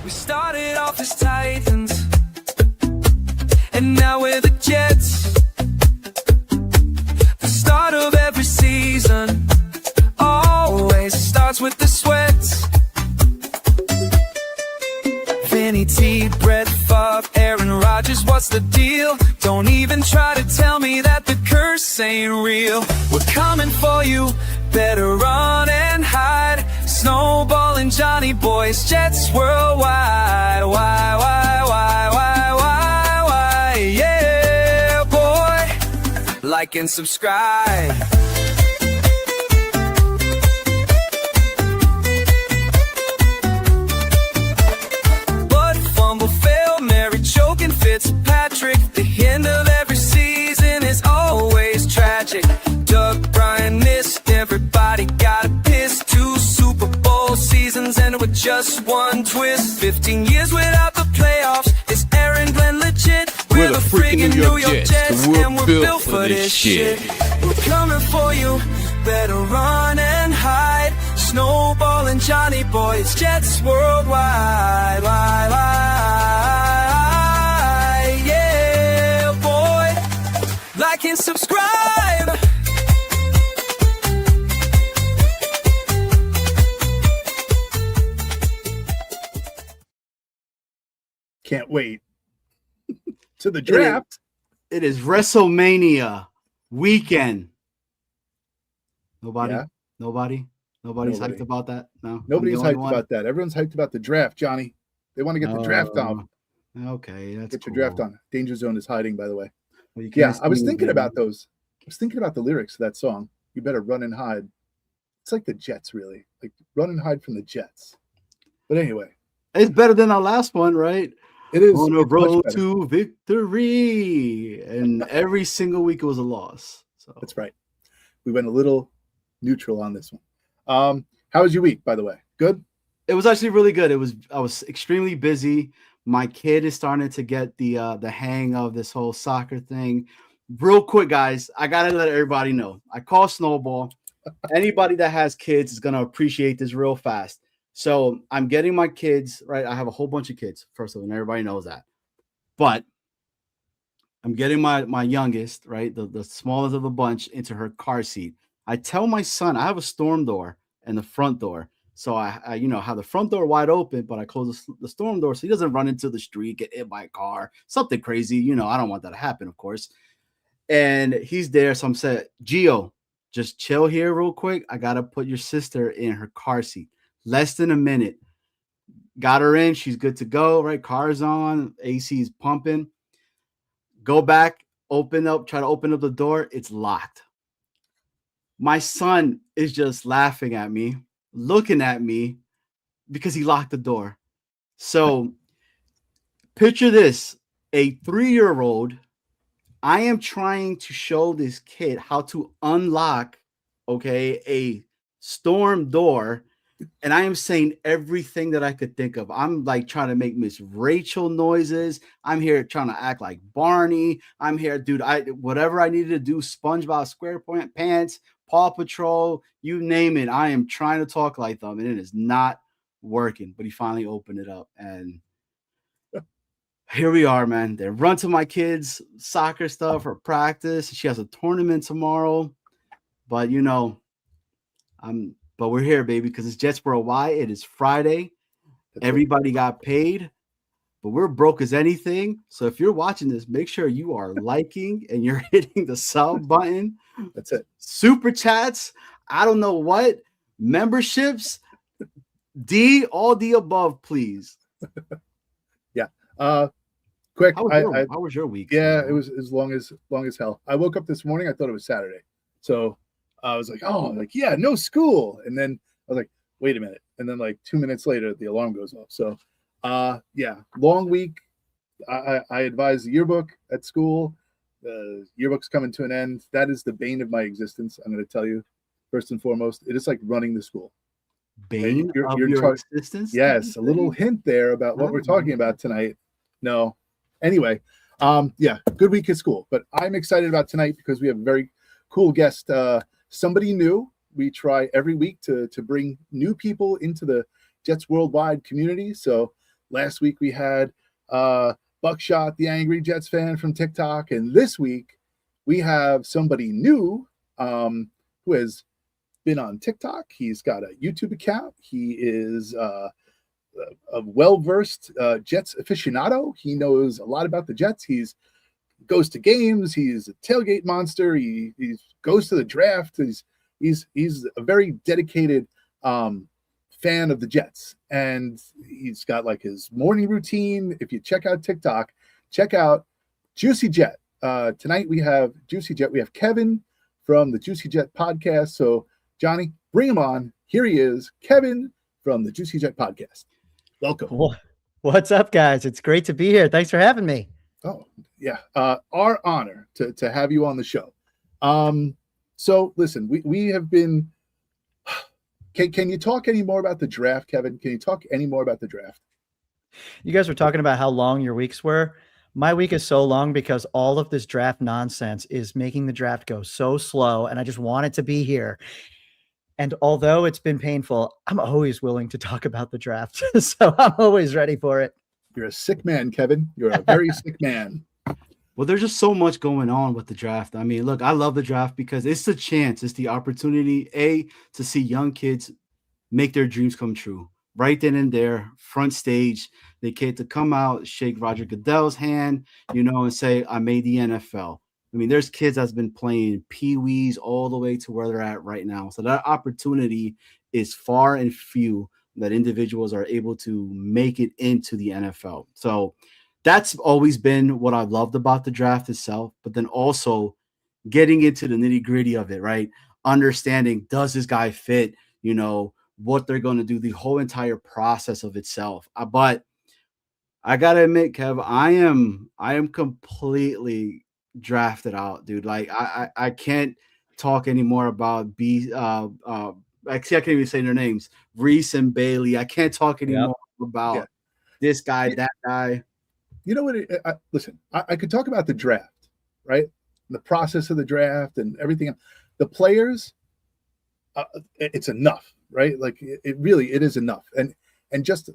We started off as Titans, and now we're the Jets. The start of every season always starts with the sweats. Vinny T, Brett Favre, Aaron Rodgers, what's the deal? Don't even try to tell me that the curse ain't real. We're coming for you, better run and hide. Snowball and Johnny Boys, Jets worldwide. Why, yeah, boy. Like and subscribe. Fitzpatrick, the end of every season is always tragic. Doug Bryan missed, everybody got a piss. 2 Super Bowl seasons ended with just one twist. 15 years without the playoffs. Is Aaron Glenn legit? We're the freaking New York Jets, and we're built for this shit. We're coming for you, better run and hide. Snowball and Johnny Boys, Jets worldwide. Like and subscribe. Can't wait to the draft. It is WrestleMania weekend. Nobody's hyped about that. No, nobody's hyped about that. Everyone's hyped about the draft, Johnny. They want to get the draft on. Okay, that's get your draft on. Danger Zone is hiding, by the way. Well, I was thinking about those. I was thinking about the lyrics of that song. You better run and hide. It's like the Jets, really. Like run and hide from the Jets. But anyway, it's better than our last one, right? It is on a road to victory, and every single week it was a loss. So that's right. We went a little neutral on this one. How was your week, by the way? Good. It was actually really good. I was extremely busy. My kid is starting to get the hang of this whole soccer thing. Real quick, guys, I gotta let everybody know. I call Snowball. Anybody that has kids is gonna appreciate this real fast. So I'm getting my kids, right? I have a whole bunch of kids, first of all, and everybody knows that. But I'm getting my youngest, right? The smallest of the bunch into her car seat. I tell my son, I have a storm door and the front door. So I have the front door wide open, but I close the storm door so he doesn't run into the street, get hit by a car, something crazy. I don't want that to happen, of course. And he's there. So I'm saying, Gio, just chill here real quick. I got to put your sister in her car seat. Less than a minute. Got her in. She's good to go, right? Car's on. AC's pumping. Go back, try to open up the door. It's locked. My son is just laughing at me, looking at me because he locked the door. So picture this, a 3-year-old. I am trying to show this kid how to unlock, a storm door. And I am saying everything that I could think of. I'm like trying to make Miss Rachel noises. I'm here trying to act like Barney. I'm here, dude. Whatever I needed to do, SpongeBob SquarePants, Paw Patrol, you name it. I am trying to talk like them, and it is not working. But he finally opened it up, and here we are, man. They run to my kids' soccer stuff or practice. She has a tournament tomorrow, but But we're here, baby, because it's Jets Worldwide. It is Friday. Everybody got paid, but we're broke as anything. So if you're watching this, make sure you are liking and you're hitting the sub button. That's it. Super chats. I don't know what. Memberships. All the above, please. Yeah. Quick. How was your week? Yeah, it was as long as hell. I woke up this morning. I thought it was Saturday. So I was like, no school. And then I was like, wait a minute. And then like 2 minutes later, the alarm goes off. So, long week. I advise the yearbook at school. The yearbook's coming to an end. That is the bane of my existence. I'm going to tell you, first and foremost, it is like running the school. Bane of your existence? Yes, a little hint there about what we're talking about tonight. No. Anyway, good week at school. But I'm excited about tonight because we have a very cool guest. Somebody new. We try every week to bring new people into the Jets Worldwide community. So Last week we had Buckshot, the angry Jets fan from TikTok, and this week we have somebody new who has been on TikTok. He's got a YouTube account. He is a well-versed Jets aficionado. He knows a lot about the Jets. He's goes to games. He's a tailgate monster. He goes to the draft. He's a very dedicated fan of the Jets, and he's got like his morning routine. If you check out TikTok, check out Juicy Jet. Tonight we have Juicy Jet. We have Kevin from the Juicy Jet podcast. So Johnny, bring him on. Here he is, Kevin from the Juicy Jet podcast. Welcome. What's up, guys? It's great to be here. Thanks for having me. Oh, yeah. Our honor to have you on the show. So listen, we have been, can you talk any more about the draft, Kevin? Can you talk any more about the draft? You guys were talking about how long your weeks were. My week is so long because all of this draft nonsense is making the draft go so slow, and I just want it to be here. And although it's been painful, I'm always willing to talk about the draft. So I'm always ready for it. You're a sick man, Kevin. You're a very sick man. Well, there's just so much going on with the draft. I mean, look, I love the draft because it's the chance, it's the opportunity, to see young kids make their dreams come true. Right then and there, front stage, they get to come out, shake Roger Goodell's hand, and say, I made the NFL. I mean, there's kids that's been playing pee-wees all the way to where they're at right now. So that opportunity is far and few that individuals are able to make it into the NFL. So that's always been what I loved about the draft itself, but then also getting into the nitty-gritty of it, right? Understanding, does this guy fit, what they're going to do, the whole entire process of itself. But I got to admit, Kev, I am completely drafted out, dude. Like I can't talk anymore about I can't even say their names, Reese and Bailey. I can't talk anymore about this guy, that guy. You know what? Listen, I could talk about the draft, right? The process of the draft and everything. The players, it's enough, right? Like it really is enough. And just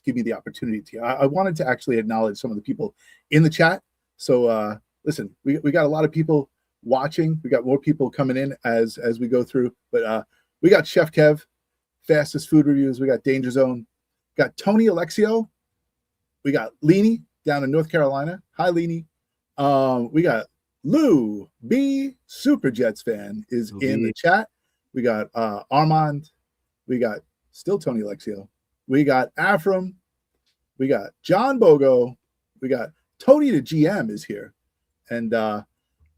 give me the opportunity to. I wanted to actually acknowledge some of the people in the chat. So listen, we got a lot of people watching. We got more people coming in as we go through. But we got Chef Kev, Fastest Food Reviews. We got Danger Zone. Got Tony Alexio. We got Leany down in North Carolina. Hi, Leany. We got Lou B, Super Jets fan, is in the chat. We got Armand. We got still Tony Alexio. We got Afram. We got John Bogo. We got Tony the GM is here. And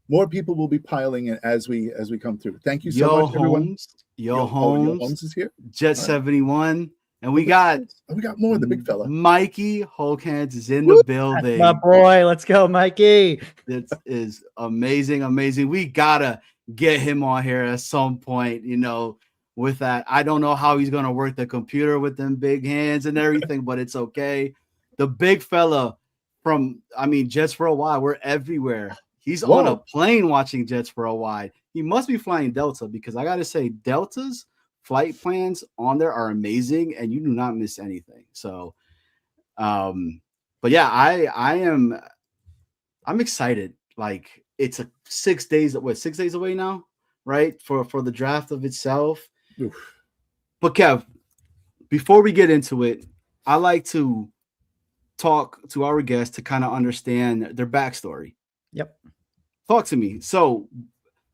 more people will be piling in as we come through. Thank you so much, everyone. Yo Holmes is here. Jet 71. And we got more of the big fella. Mikey Holkans is in the building. That's my boy. Let's go, Mikey. This is amazing. We gotta get him on here at some point, with that. I don't know how he's gonna work the computer with them big hands and everything, but it's okay. The big fella Jets Worldwide, we're everywhere. He's on a plane watching Jets Worldwide. He must be flying Delta, because I gotta say, Delta's flight plans on there are amazing and you do not miss anything. So but yeah, I'm excited. Like, it's 6 days away now, right? For the draft of itself. Oof. But Kev, before we get into it, I like to talk to our guests to kind of understand their backstory. Yep. Talk to me. So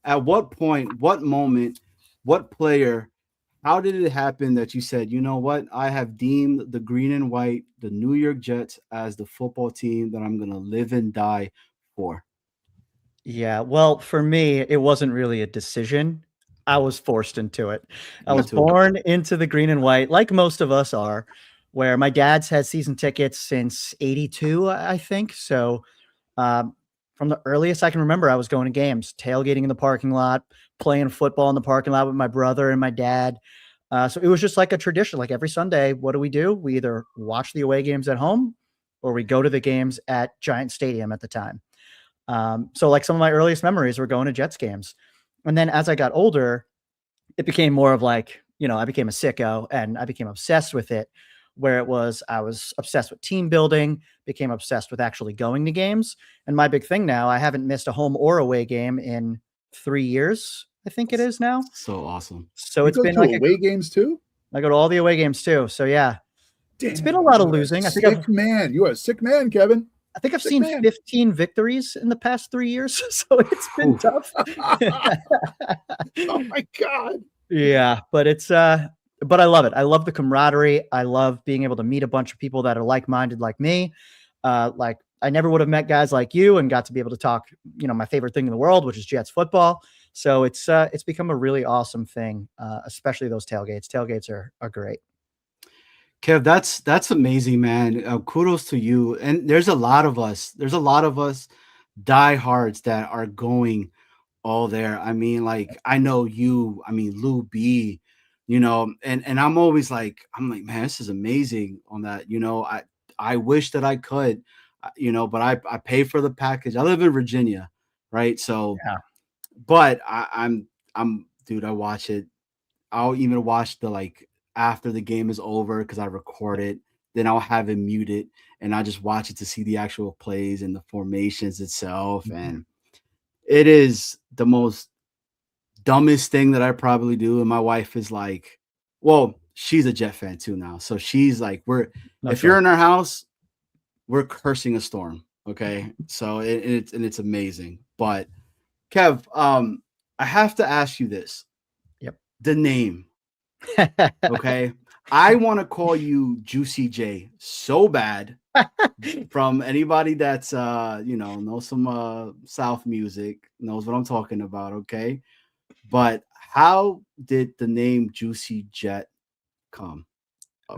at what point, what moment, what player, how did it happen that you said, you know what, I have deemed the green and white, the New York Jets, as the football team that I'm going to live and die for? Yeah, well, for me, it wasn't really a decision. I was forced into it. I was born into the green and white, like most of us are, where my dad's had season tickets since '82, I think. So from the earliest I can remember, I was going to games, tailgating in the parking lot, playing football in the parking lot with my brother and my dad. So it was just like a tradition. Like every Sunday, what do? We either watch the away games at home or we go to the games at Giant Stadium at the time. So like some of my earliest memories were going to Jets games. And then as I got older, it became more of like, I became a sicko and I became obsessed with it, where it was I was obsessed with team building, became obsessed with actually going to games. And my big thing now, I haven't missed a home or away game in 3 years, I think it is now. So awesome. So You it's go been to like away games too? I go to all the away games too. So yeah, it's been a Damn, lot of you are a losing. I sick man. You are a sick man, Kevin. think I've Sick seen man. 15 victories in the past 3 years. So it's been Oof. tough. Oh my god. Yeah, but but I love it. I love the camaraderie. I love being able to meet a bunch of people that are like-minded like me. Like I never would have met guys like you and got to be able to talk, my favorite thing in the world, which is Jets football. So it's become a really awesome thing, especially those tailgates. Tailgates are great. Kev, that's amazing, man. Kudos to you. And there's a lot of us. There's a lot of us diehards that are going all there. I mean, like I know you. I mean, Lou B. And I'm always like, man, this is amazing. On that, I wish that I could, but I pay for the package. I live in Virginia, right? So, Yeah. but I'm dude. I watch it. I'll even watch the after the game is over because I record it. Then I'll have it muted and I'll just watch it to see the actual plays and the formations itself. Mhm. And it is the most dumbest thing that I probably do. And my wife is like, well, she's a Jet fan too now. So she's like, if you're in our house, we're cursing a storm. Okay. So it's amazing. But Kev, I have to ask you this. Yep. The name. Okay. I want to call you Juicy J so bad. From anybody that's knows some South music, knows what I'm talking about, okay? But how did the name Juicy Jet come?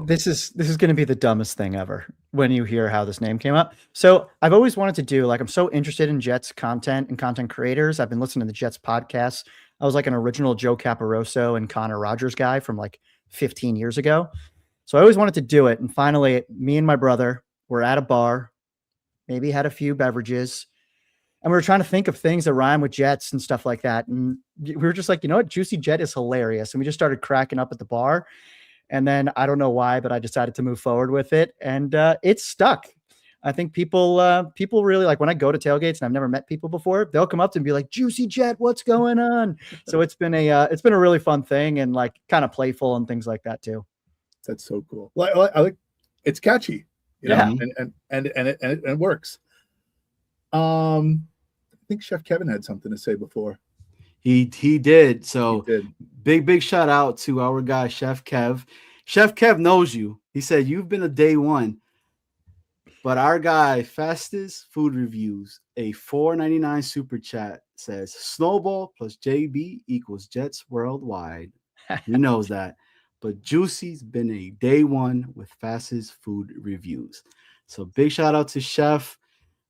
This is going to be the dumbest thing ever when you hear how this name came up. So I've always wanted to do I'm so interested in Jets content and content creators. I've been listening to the Jets podcasts. I was like an original Joe Caporoso and Connor Rogers guy from 15 years ago. So I always wanted to do it. And finally, me and my brother were at a bar, maybe had a few beverages, and we were trying to think of things that rhyme with Jets and stuff like that. And we were just like, you know what? Juicy Jet is hilarious. And we just started cracking up at the bar. And then I don't know why, but I decided to move forward with it. And it stuck. I think people really like when I go to tailgates and I've never met people before, they'll come up to me and be like, Juicy Jet, what's going on? So it's been a really fun thing and kind of playful and things like that too. That's so cool. I like it's catchy, Yeah. and it works. I think Chef Kevin had something to say before. He did. So He did. big shout out to our guy Chef Kev. Chef Kev knows you. He said you've been a day one. But our guy Fastest Food Reviews, a $4.99 super chat, says Snowball plus JB equals Jets worldwide. He knows that. But Juicy's been a day one with Fastest Food Reviews. So big shout out to Chef.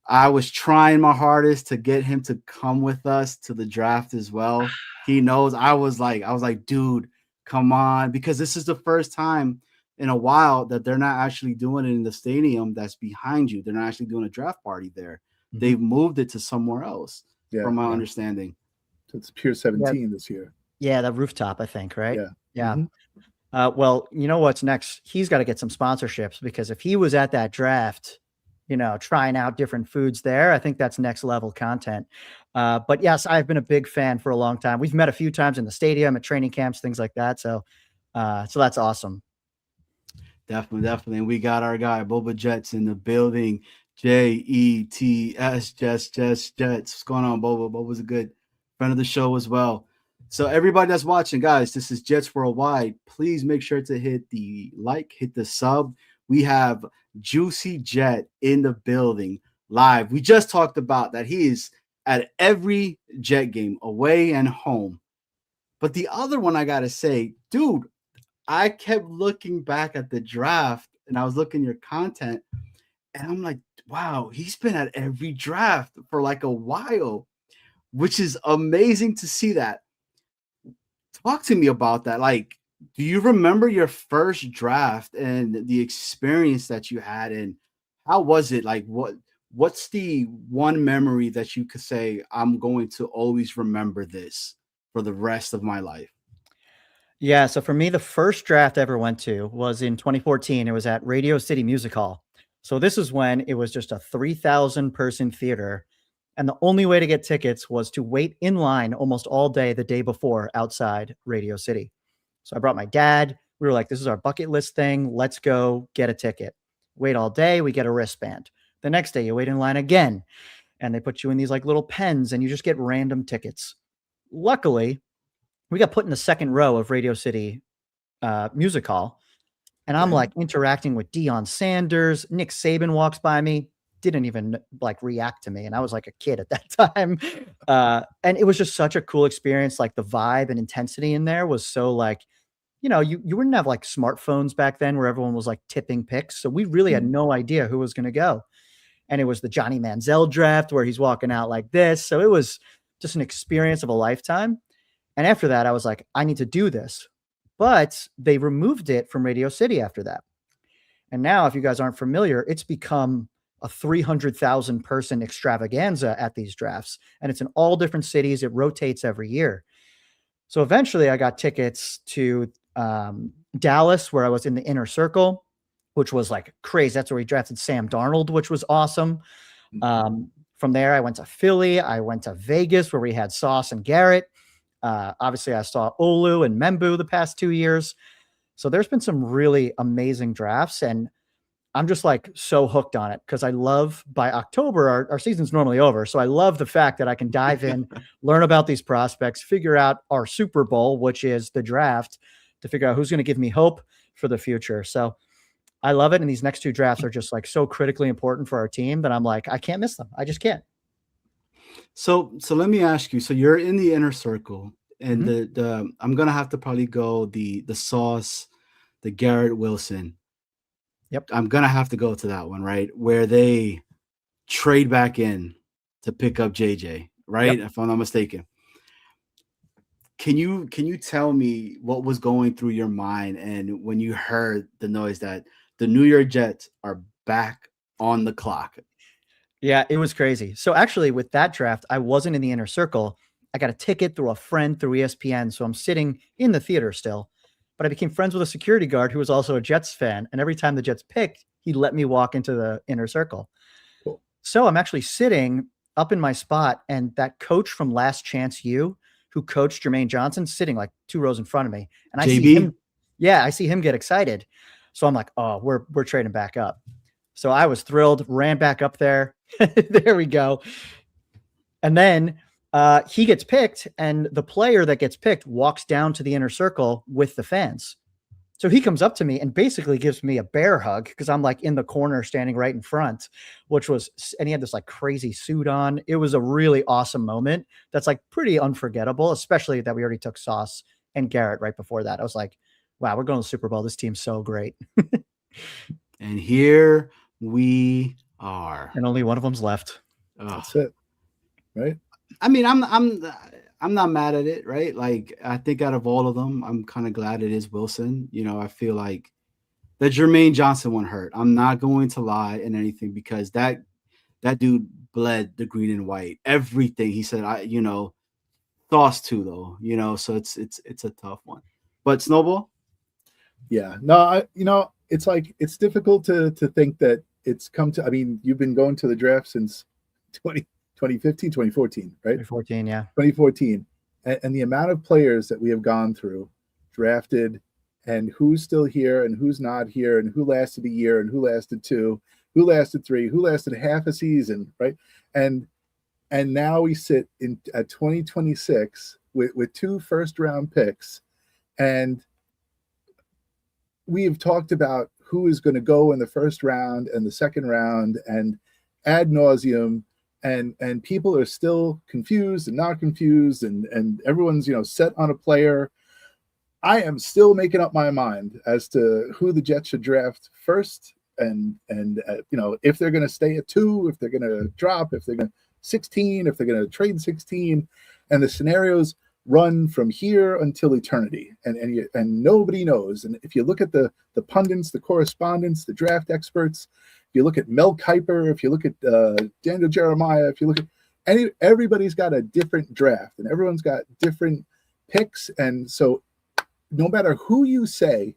I was trying my hardest to get him to come with us to the draft as well. He knows I was like, dude, come on, because this is the first time in a while that they're not actually doing it in the stadium that's behind you. They're not actually doing a draft party there. Mm-hmm. They've moved it to somewhere else, from my understanding. So it's Pier 17 this year. Yeah, the rooftop, I think, right? Yeah. Mm-hmm. Well, you know what's next? He's got to get some sponsorships because if he was at that draft, trying out different foods there, I think that's next level content. But yes, I've been a big fan for a long time. We've met a few times in the stadium at training camps, things like that. So that's awesome. Definitely. And we got our guy Boba Jets in the building. Jets, Jets. What's going on, Boba? Boba's a good friend of the show as well. So everybody that's watching, guys, this is Jets Worldwide. Please make sure to hit the like, hit the sub. We have Juicy Jet in the building live. We just talked about that he is at every Jet game, away and home. But the other one I got to say, dude, I kept looking back at the draft and I was looking at your content and I'm like, wow, he's been at every draft for a while, which is amazing to see that. Talk to me about that. Do you remember your first draft and the experience that you had and how was it? What's the one memory that you could say, I'm going to always remember this for the rest of my life? Yeah, so for me, the first draft I ever went to was in 2014. It was at Radio City Music Hall. So this is when it was just a 3,000 person theater. And the only way to get tickets was to wait in line almost all day the day before outside Radio City. So I brought my dad. We were like, this is our bucket list thing. Let's go get a ticket. Wait all day. We get a wristband. The next day, you wait in line again. And they put you in these like little pens and you just get random tickets. Luckily, we got put in the second row of Radio City Music Hall. And I'm like interacting with Deion Sanders. Nick Saban walks by me, didn't even like react to me. And I was like a kid at that time. And it was just such a cool experience. Like the vibe and intensity in there was so like, you wouldn't have like smartphones back then where everyone was like tipping picks. So we really had no idea who was going to go. And it was the Johnny Manziel draft where he's walking out like this. So it was just an experience of a lifetime. And after that, I was like, I need to do this. But they removed it from Radio City after that. And now, if you guys aren't familiar, it's become a 300,000 person extravaganza at these drafts. And it's in all different cities. It rotates every year. So eventually I got tickets to Dallas, where I was in the inner circle, which was like crazy. That's where we drafted Sam Darnold, which was awesome. From there, I went to Philly. I went to Vegas, where we had Sauce and Garrett. Obviously, I saw Olu and Membu the past 2 years. So there's been some really amazing drafts. And I'm just like so hooked on it because I love by October, our season's normally over. So I love the fact that I can dive in, learn about these prospects, figure out our Super Bowl, which is the draft, to figure out who's going to give me hope for the future. So I love it. And these next two drafts are just like so critically important for our team that I'm like, I can't miss them. I just can't. So let me ask you. So you're in the inner circle, and I'm gonna have to probably go the Sauce, the Garrett Wilson. Yep. I'm gonna have to go to that one, right? Where they trade back in to pick up JJ, right? Yep. If I'm not mistaken. Can you tell me what was going through your mind and when you heard the noise that the New York Jets are back on the clock? Yeah, it was crazy. So actually with that draft, I wasn't in the inner circle. I got a ticket through a friend through ESPN. So I'm sitting in the theater still, but I became friends with a security guard who was also a Jets fan. And every time the Jets picked, he let me walk into the inner circle. Cool. So I'm actually sitting up in my spot, and that coach from Last Chance U, who coached Jermaine Johnson, sitting like 2 rows in front of me. And I see him. Yeah, I see him get excited. So I'm like, oh, we're trading back up. So I was thrilled, ran back up there. There we go. And then he gets picked, and the player that gets picked walks down to the inner circle with the fans. So he comes up to me and basically gives me a bear hug because I'm like in the corner standing right in front, and he had this like crazy suit on. It was a really awesome moment. That's like pretty unforgettable, especially that we already took Sauce and Garrett right before that. I was like, wow, we're going to the Super Bowl. This team's so great. And here we are. And only one of them's left. That's it. Right. I mean, I'm not mad at it, right? Like, I think out of all of them, I'm kind of glad it is Wilson. You know, I feel like the Jermaine Johnson one hurt. I'm not going to lie and anything because that dude bled the green and white. Everything he said, Sauce too, though. So it's a tough one. But Snowball? Yeah. No, it's like it's difficult to think that it's come to. I mean, you've been going to the draft since 2015, 2014, right? 2014, yeah. 2014. And the amount of players that we have gone through, drafted, and who's still here and who's not here, and who lasted a year and who lasted 2, who lasted 3, who lasted half a season, right? And now we sit at 2026 with 2 first-round picks, and we have talked about who is going to go in the first round and the second round and ad nauseum. And people are still confused and not confused, and everyone's set on a player. I am still making up my mind as to who the Jets should draft first, and if they're going to stay at 2, if they're going to drop, if they're going to 16, if they're going to trade 16, and the scenarios run from here until eternity, and nobody knows. And if you look at the pundits, the correspondents, the draft experts. If you look at Mel Kiper, if you look at Daniel Jeremiah, if you look at everybody's got a different draft and everyone's got different picks. And so no matter who you say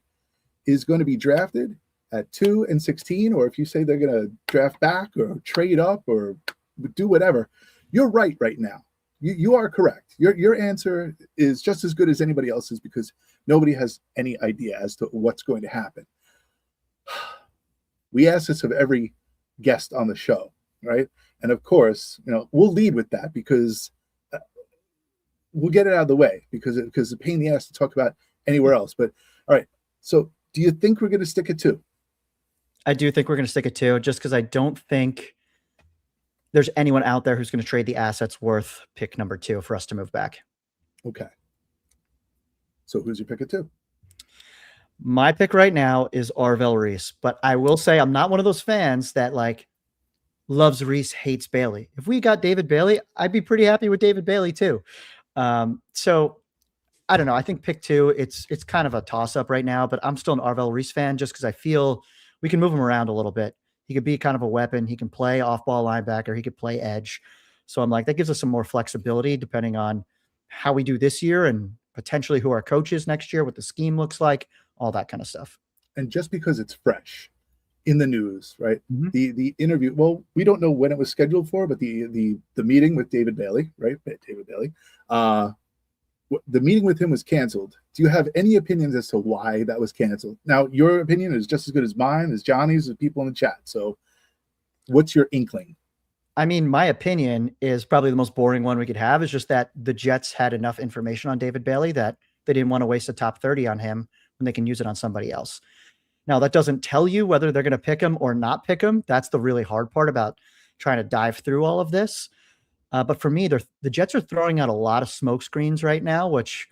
is going to be drafted at 2 and 16, or if you say they're going to draft back or trade up or do whatever, you're right now. You are correct. Your answer is just as good as anybody else's because nobody has any idea as to what's going to happen. We ask this of every guest on the show, right? And of course, we'll lead with that because we'll get it out of the way because it's a pain in the ass to talk about anywhere else. But all right, so do you think we're going to stick at 2? I do think we're going to stick at 2 just because I don't think there's anyone out there who's going to trade the assets worth pick number 2 for us to move back. Okay. So who's your pick at 2? My pick right now is Arvel Reese, but I will say I'm not one of those fans that loves Reese, hates Bailey. If we got David Bailey, I'd be pretty happy with David Bailey too. So I don't know. I think pick 2, it's kind of a toss up right now, but I'm still an Arvel Reese fan just because I feel we can move him around a little bit. He could be kind of a weapon. He can play off ball linebacker. He could play edge. So I'm like, that gives us some more flexibility depending on how we do this year and potentially who our coach is next year, what the scheme looks like, all that kind of stuff. And just because it's fresh in the news, right? Mm-hmm. The interview, well, we don't know when it was scheduled for, but the meeting with David Bailey, right? David Bailey, the meeting with him was canceled. Do you have any opinions as to why that was canceled? Now, your opinion is just as good as mine, as Johnny's, as people in the chat. So what's your inkling? I mean, my opinion is probably the most boring one we could have is just that the Jets had enough information on David Bailey that they didn't want to waste a top 30 on him when they can use it on somebody else. Now, that doesn't tell you whether they're going to pick him or not pick him. That's the really hard part about trying to dive through all of this. But for me, the Jets are throwing out a lot of smoke screens right now, which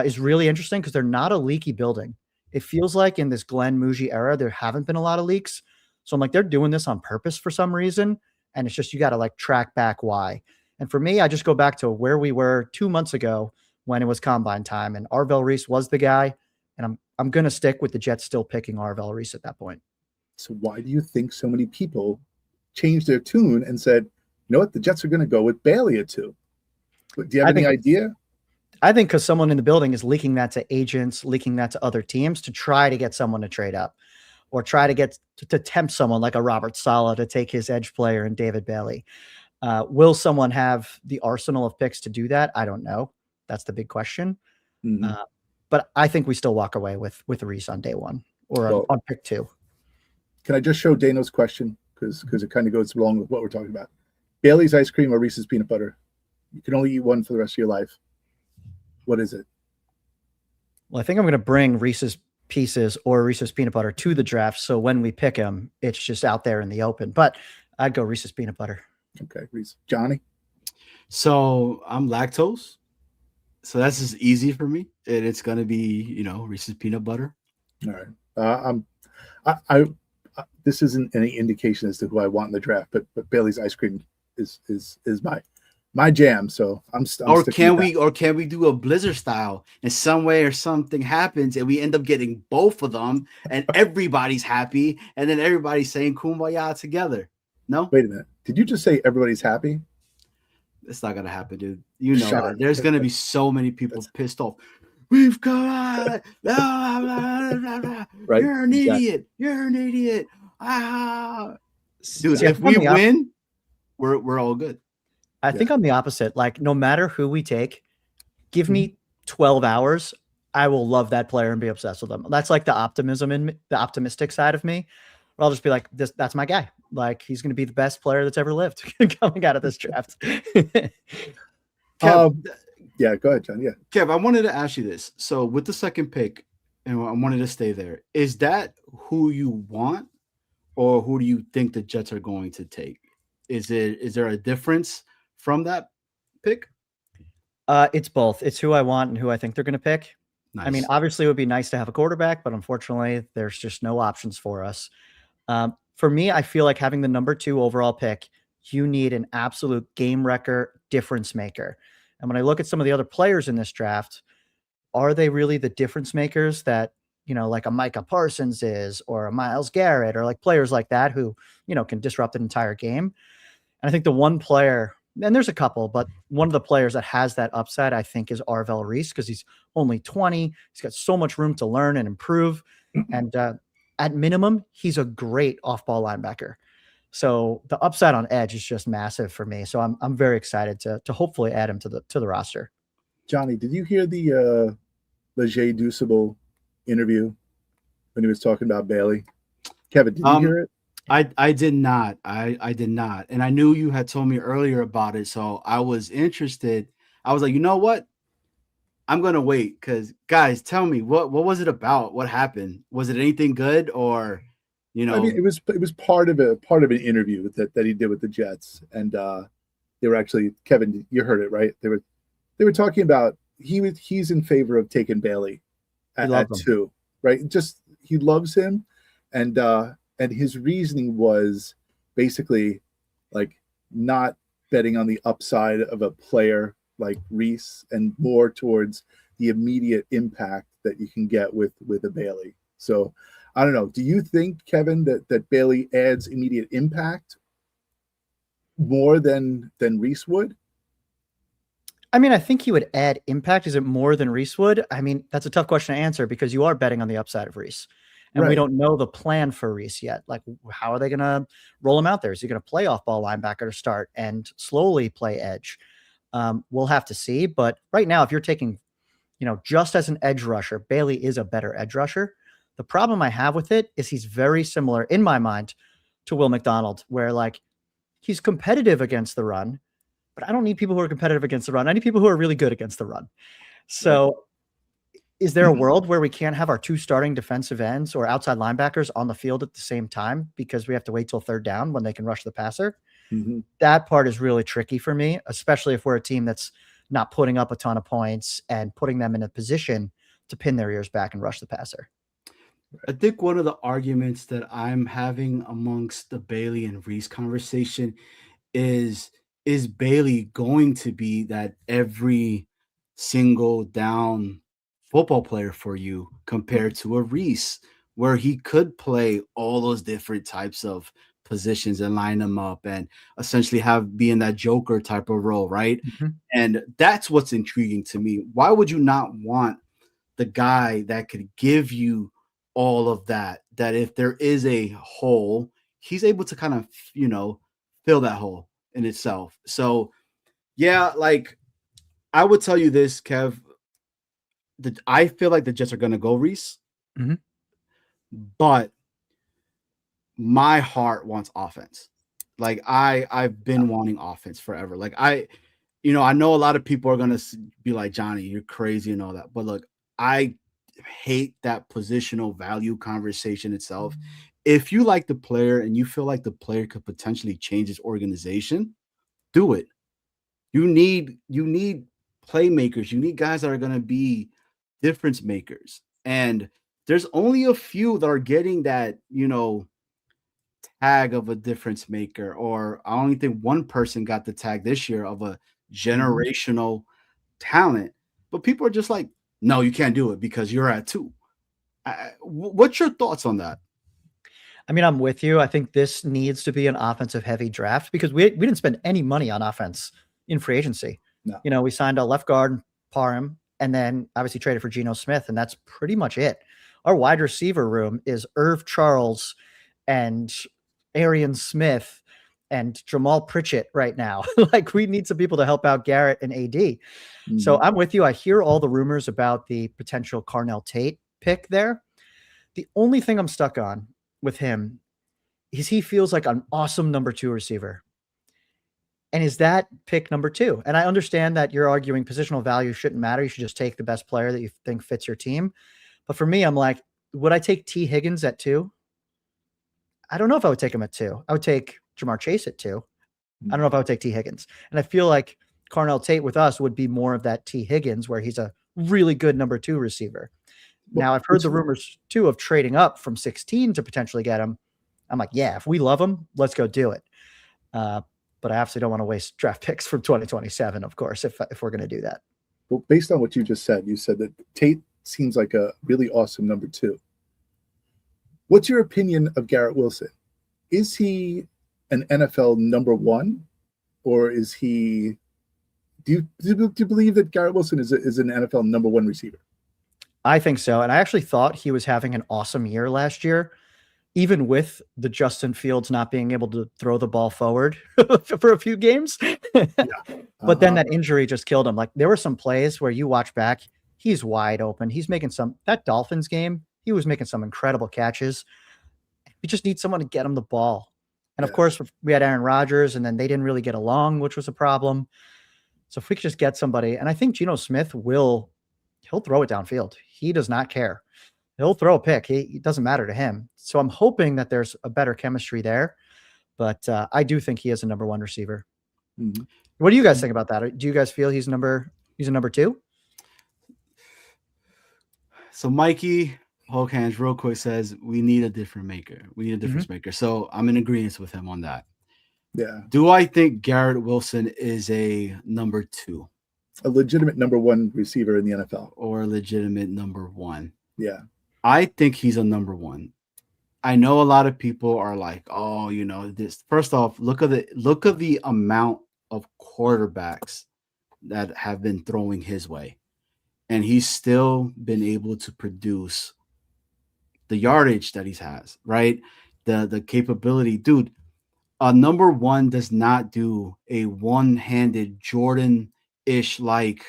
is really interesting because they're not a leaky building. It feels like in this Glenn Muji era, there haven't been a lot of leaks. So I'm like, they're doing this on purpose for some reason. And it's just, you got to track back why. And for me, I just go back to where we were 2 months ago when it was combine time and Arvel Reese was the guy. And I'm going to stick with the Jets still picking Arvel Reese at that point. So why do you think so many people changed their tune and said, you know what, the Jets are going to go with Bailey at 2? Do you have any idea? I think because someone in the building is leaking that to agents, leaking that to other teams to try to get someone to trade up or try to get to tempt someone like a Robert Saleh to take his edge player and David Bailey. Will someone have the arsenal of picks to do that? I don't know. That's the big question. Mm-hmm. But I think we still walk away with Reese on day 1 or on pick 2. Can I just show Dano's question? Because it kind of goes along with what we're talking about. Bailey's ice cream or Reese's peanut butter? You can only eat one for the rest of your life. What is it? Well, I think I'm going to bring Reese's Pieces or Reese's peanut butter to the draft. So when we pick him, it's just out there in the open. But I'd go Reese's peanut butter. Okay, Reese. Johnny? So I'm lactose. So that's just easy for me. And it's going to be, Reese's peanut butter. All right. This isn't any indication as to who I want in the draft, but Bailey's ice cream is my jam. So I'm or can we do a Blizzard style in some way or something happens and we end up getting both of them and everybody's happy and then everybody's saying kumbaya together? No? Wait a minute. Did you just say everybody's happy? It's not gonna happen, dude. There's gonna be so many people pissed off. We've got right. You're an idiot. You're an idiot. Dude, if we win, we're all good. I think I'm the opposite. No matter who we take, give me 12 hours. I will love that player and be obsessed with them. That's the optimism in me, the optimistic side of me. Where I'll just be like, that's my guy. He's going to be the best player that's ever lived coming out of this draft. Kev, yeah, go ahead, John. Yeah. Kev, I wanted to ask you this. So with the second pick, and I wanted to stay there, is that who you want or who do you think the Jets are going to take? Is there a difference from that pick? It's both. It's who I want and who I think they're going to pick. Nice. I mean, obviously it would be nice to have a quarterback, but unfortunately there's just no options for us. For me, I feel like having the number 2 overall pick, you need an absolute game wrecker, difference maker. And when I look at some of the other players in this draft, are they really the difference makers that, like a Micah Parsons is, or a Myles Garrett, or players like that who, can disrupt an entire game? And I think the one player And there's a couple, but one of the players that has that upside, I think, is Arvel Reese because he's only 20. He's got so much room to learn and improve. And at minimum, he's a great off-ball linebacker. So the upside on edge is just massive for me. So I'm very excited to hopefully add him to the roster. Johnny, did you hear the Jay Deuceable interview when he was talking about Bailey? Kevin, did you hear it? I did not. I did not. And I knew you had told me earlier about it. So I was interested. I was like, you know what? I'm gonna wait because guys, tell me what was it about? What happened? Was it anything good or I mean, it was part of an interview that he did with the Jets. And they were actually, Kevin, you heard it, right? They were talking about he's in favor of taking Bailey at 2, right? Just he loves him, and his reasoning was basically like not betting on the upside of a player like Reese and more towards the immediate impact that you can get with a Bailey. So I don't know. Do you think, Kevin, that Bailey adds immediate impact more than Reese would? I mean, I think he would add impact. Is it more than Reese would? I mean, that's a tough question to answer because you are betting on the upside of Reese. And we don't know the plan for Reese yet. Like, how are they going to roll him out there? Is he going to play off-ball linebacker to start and slowly play edge? We'll have to see. But right now, if you're taking, just as an edge rusher, Bailey is a better edge rusher. The problem I have with it is he's very similar, in my mind, to Will McDonald, where, like, he's competitive against the run, but I don't need people who are competitive against the run. I need people who are really good against the run. So is there a world where we can't have our 2 starting defensive ends or outside linebackers on the field at the same time because we have to wait till 3rd down when they can rush the passer? Mm-hmm. That part is really tricky for me, especially if we're a team that's not putting up a ton of points and putting them in a position to pin their ears back and rush the passer. I think one of the arguments that I'm having amongst the Bailey and Reese conversation is Bailey going to be that every single down football player for you compared to a Reese where he could play all those different types of positions and line them up and essentially be in that Joker type of role, right? Mm-hmm. And that's what's intriguing to me. Why would you not want the guy that could give you all of that if there is a hole, he's able to kind of, fill that hole in itself. So yeah, like I would tell you this, Kev, I feel like the Jets are going to go Reese, but my heart wants offense. Like I've been wanting offense forever. Like I know a lot of people are going to be like, Johnny, you're crazy and all that. But look, I hate that positional value conversation itself. If you like the player and you feel like the player could potentially change his organization, do it. You need playmakers. You need guys that are going to be difference makers. And there's only a few that are getting that, tag of a difference maker, or I only think one person got the tag this year of a generational talent, but people are just like, no, you can't do it because you're at 2. What's your thoughts on that? I mean, I'm with you. I think this needs to be an offensive heavy draft because we didn't spend any money on offense in free agency. No. We signed a left guard, Parham, and then obviously traded for Geno Smith, and that's pretty much it. Our wide receiver room is Irv Charles and Arian Smith and Jamal Pritchett right now. Like, we need some people to help out Garrett and AD. Mm-hmm. So I'm with you. I hear all the rumors about the potential Carnell Tate pick there. The only thing I'm stuck on with him is he feels like an awesome number 2 receiver. And is that pick number 2? And I understand that you're arguing positional value shouldn't matter. You should just take the best player that you think fits your team. But for me, I'm like, would I take T. Higgins at 2? I don't know if I would take him at 2. I would take Jamar Chase at 2. I don't know if I would take T. Higgins. And I feel like Carnell Tate with us would be more of that T. Higgins where he's a really good number 2 receiver. Now, I've heard the rumors, too, of trading up from 16 to potentially get him. I'm like, yeah, if we love him, let's go do it. But I absolutely don't want to waste draft picks from 2027, of course, if we're going to do that. Well, based on what you just said, you said that Tate seems like a really awesome number 2. What's your opinion of Garrett Wilson? Is he an NFL number 1, or is he? Do you believe that Garrett Wilson is an NFL number one receiver? I think so. And I actually thought he was having an awesome year last year, even with the Justin Fields not being able to throw the ball forward for a few games. But then that injury just killed him. Like there were some plays where you watch back, he's wide open. He's making that Dolphins game, he was making some incredible catches. We just need someone to get him the ball. And of course, we had Aaron Rodgers, and then they didn't really get along, which was a problem. So if we could just get somebody, and I think Geno Smith he'll throw it downfield. He does not care. He'll throw a pick. It doesn't matter to him. So I'm hoping that there's a better chemistry there. But I do think he is a number one receiver. Mm-hmm. What do you guys think about that? Do you guys feel he's a number two? So Mikey Hulk Hands real quick says we need a different maker. We need a difference maker. So I'm in agreement with him on that. Yeah. Do I think Garrett Wilson is a number two? A legitimate number one receiver in the NFL. Or a legitimate number one? Yeah. I think he's a number one. I know a lot of people are like, oh, you know, this. First off, look at the amount of quarterbacks that have been throwing his way. And he's still been able to produce the yardage that he has, right? The capability. Dude, a number one does not do a one-handed Jordan-ish like,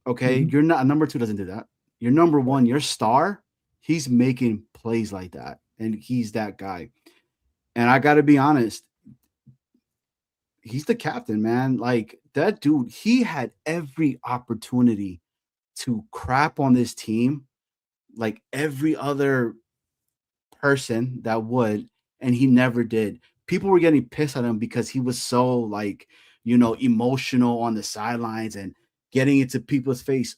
okay, you're not, a number two doesn't do that. Your number one, your star, he's making plays like that. And he's that guy. And I got to be honest, he's the captain, man. Like that dude, he had every opportunity to crap on this team like every other person that would, and he never did. People were getting pissed at him because he was so like, you know, emotional on the sidelines and getting into people's face.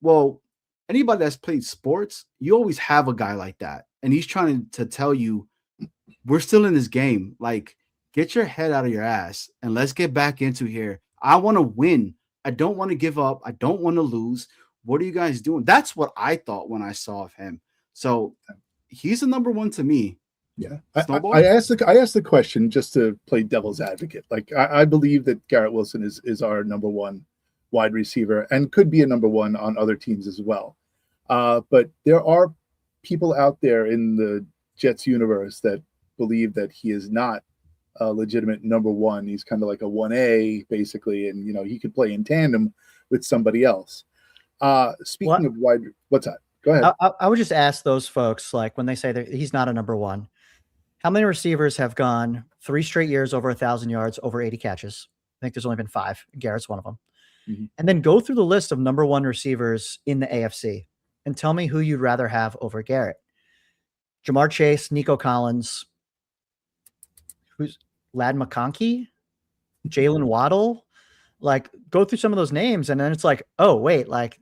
Well, anybody that's played sports, you always have a guy like that. And he's trying to tell you, we're still in this game. Like, get your head out of your ass and let's get back into here. I want to win. I don't want to give up. I don't want to lose. What are you guys doing? That's what I thought when I saw of him. So he's the number one to me. Yeah. I asked the question just to play devil's advocate. Like I believe that Garrett Wilson is our number one wide receiver and could be a number one on other teams as well. But there are people out there in the Jets universe that believe that he is not a legitimate number one. He's kind of like a 1A basically. And, you know, he could play in tandem with somebody else. Speaking of wide, what's that? Go ahead. I would just ask those folks, like when they say that he's not a number one, how many receivers have gone 3 straight years over 1,000 yards, over 80 catches? I think there's only been 5. Garrett's one of them. Mm-hmm. And then go through the list of number one receivers in the AFC and tell me who you'd rather have over Garrett. Jamar Chase, Nico Collins, who's Ladd McConkey, Jalen Waddle. Like, go through some of those names, and then it's like, oh, wait, like,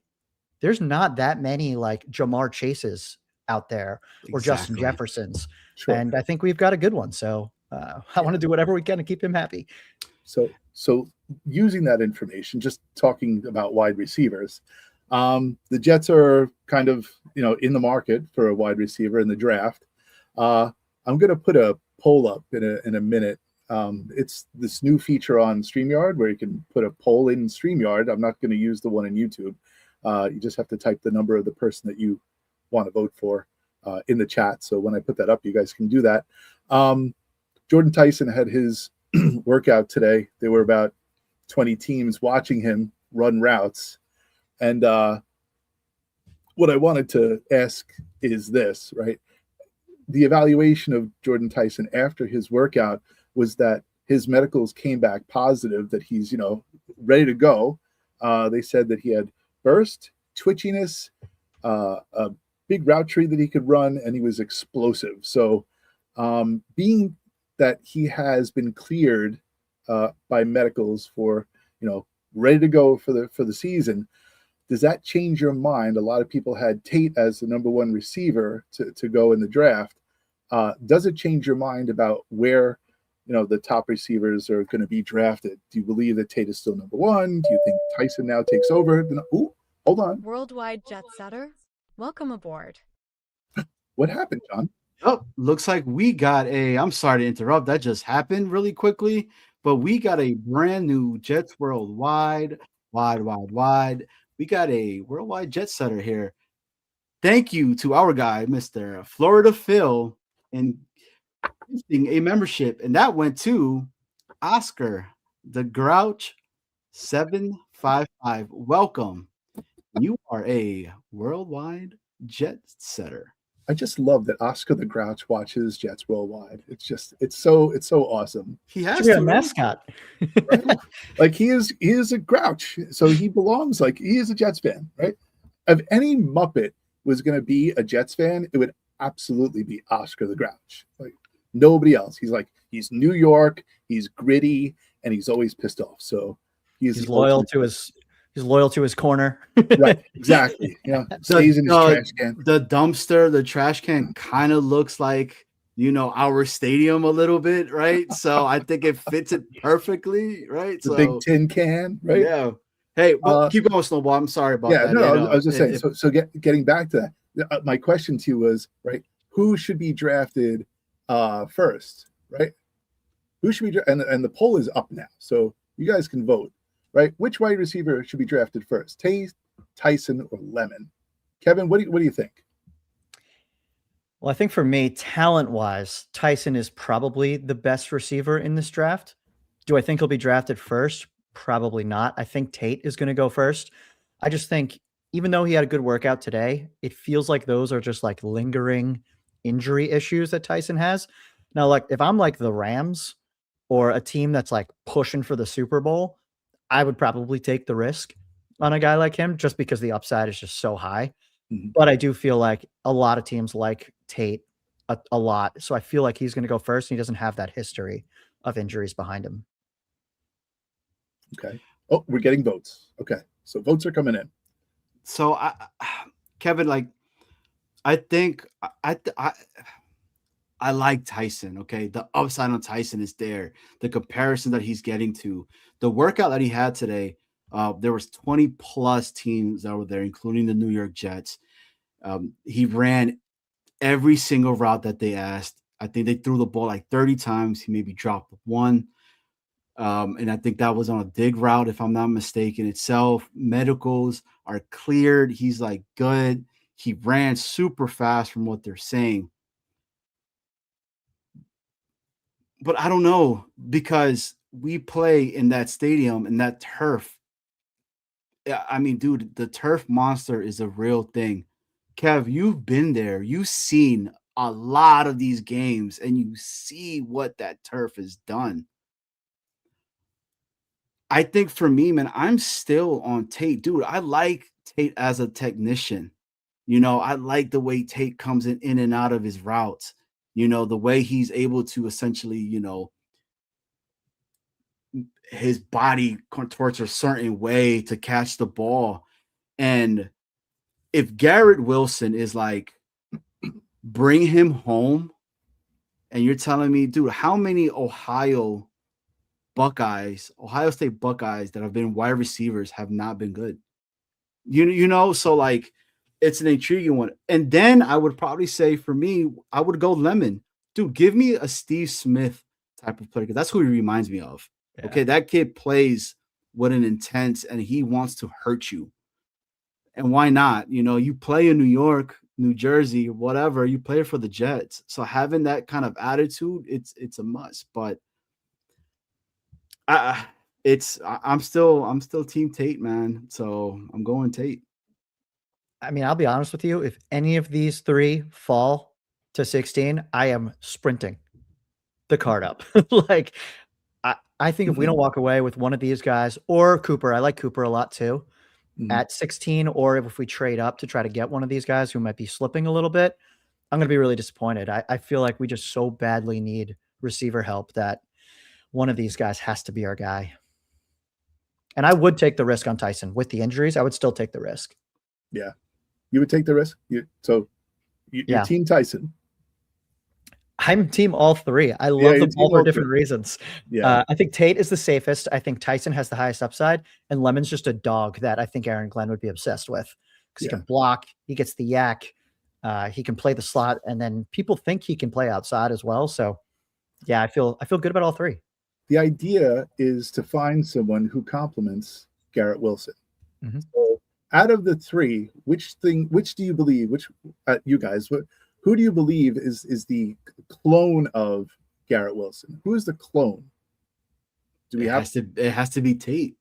there's not that many like Jamar Chases out there or Justin Jeffersons. Sure. And I think we've got a good one. So I want to do whatever we can to keep him happy. So using that information, just talking about wide receivers, the Jets are kind of, you know, in the market for a wide receiver in the draft. I'm going to put a poll up in a minute. It's this new feature on StreamYard where you can put a poll in StreamYard. I'm not going to use the one in YouTube. You just have to type the number of the person that you want to vote for in the chat. So when I put that up, you guys can do that. Jordan Tyson had his workout today. There were about 20 teams watching him run routes. And what I wanted to ask is this, right? The evaluation of Jordan Tyson after his workout was that his medicals came back positive, that he's, you know, ready to go. They said that he had burst, twitchiness, a big route tree that he could run, and he was explosive. So being that he has been cleared by medicals for, you know, ready to go for the season, does that change your mind? A lot of people had Tate as the number one receiver to go in the draft. Does it change your mind about where, you know, the top receivers are going to be drafted? Do you believe that Tate is still number one? Do you think Tyson now takes over? Ooh, hold on. Worldwide Jet Setter, welcome aboard. What happened, John? Oh, looks like we got I'm sorry to interrupt. That just happened really quickly. but we got a brand new Jets Worldwide, wide. We got a worldwide jet setter here. Thank you to our guy, Mr. Florida Phil, and gifting a membership, and that went to Oscar the Grouch 755. Welcome. You are a worldwide jet setter. I just love that Oscar the Grouch watches Jets Worldwide. It's so awesome. He has Should be to a mascot. Right? Like he is a Grouch, so he belongs. Like he is a Jets fan, right? If any Muppet was going to be a Jets fan, it would absolutely be Oscar the Grouch. Like nobody else. He's New York. He's gritty, and he's always pissed off. So He's loyal to his. He's loyal to his corner. Right, exactly. Yeah, stays in his trash can. The dumpster, the trash can kind of looks like, our stadium a little bit, right? So I think it fits it perfectly, right? The big tin can, right? Yeah. Hey, well, keep going, Snowball. I'm sorry about that. I was just saying. Getting back to that, my question to you was, right, who should be drafted first, right? Who should be and the poll is up now, so you guys can vote. Right, which wide receiver should be drafted first, Tate, Tyson, or Lemon? Kevin, what do you think? Well, I think for me, talent-wise, Tyson is probably the best receiver in this draft. Do I think he'll be drafted first? Probably not. I think Tate is going to go first. I just think, even though he had a good workout today, it feels like those are just like lingering injury issues that Tyson has. Now, like if I'm like the Rams or a team that's like pushing for the Super Bowl, I would probably take the risk on a guy like him just because the upside is just so high. Mm-hmm. But I do feel like a lot of teams like Tate a lot. So I feel like he's going to go first, and he doesn't have that history of injuries behind him. Okay. Oh, we're getting votes. Okay. So votes are coming in. So, Kevin, I think I like Tyson. Okay. The upside on Tyson is there. The comparison that he's getting to the workout that he had today, there was 20 plus teams that were there, including the New York Jets. He ran every single route that they asked. I think they threw the ball like 30 times. He maybe dropped one. And I think that was on a dig route, if I'm not mistaken itself. Medicals are cleared. He's like good. He ran super fast from what they're saying. But I don't know, because we play in that stadium and that turf. I mean, dude, the turf monster is a real thing. Kev, you've been there. You've seen a lot of these games, and you see what that turf has done. I think for me, man, I'm still on Tate. Dude, I like Tate as a technician. I like the way Tate comes in and out of his routes. The way he's able to essentially, his body contorts a certain way to catch the ball. And if Garrett Wilson is like, bring him home, and you're telling me, dude, how many Ohio State Buckeyes that have been wide receivers have not been good? So like, it's an intriguing one. And then I would probably say, for me, I would go Lemon. Dude, give me a Steve Smith type of player, because that's who he reminds me of. Yeah. Okay, that kid plays with an intense, and he wants to hurt you. And why not? You play in New York, New Jersey, whatever, you play for the Jets. So having that kind of attitude, it's a must. But I'm still Team Tate, man. So I'm going Tate. I mean, I'll be honest with you. If any of these three fall to 16, I am sprinting the card up. I think if we don't walk away with one of these guys or Cooper, I like Cooper a lot too, at 16, or if we trade up to try to get one of these guys who might be slipping a little bit, I'm going to be really disappointed. I feel like we just so badly need receiver help that one of these guys has to be our guy. And I would take the risk on Tyson with the injuries. I would still take the risk. Yeah. You would take the risk? You're Team Tyson. I'm team all three. I love them all for different reasons. Yeah. I think Tate is the safest. I think Tyson has the highest upside, and Lemon's just a dog that I think Aaron Glenn would be obsessed with, because he can block, he gets the yak, he can play the slot, and then people think he can play outside as well. So yeah, I feel good about all three. the idea is to find someone who complements Garrett Wilson. Mhm. So out of the three, which do you believe, you guys, who do you believe is the clone of Garrett Wilson? Who is the clone? Do we have It has to be Tate.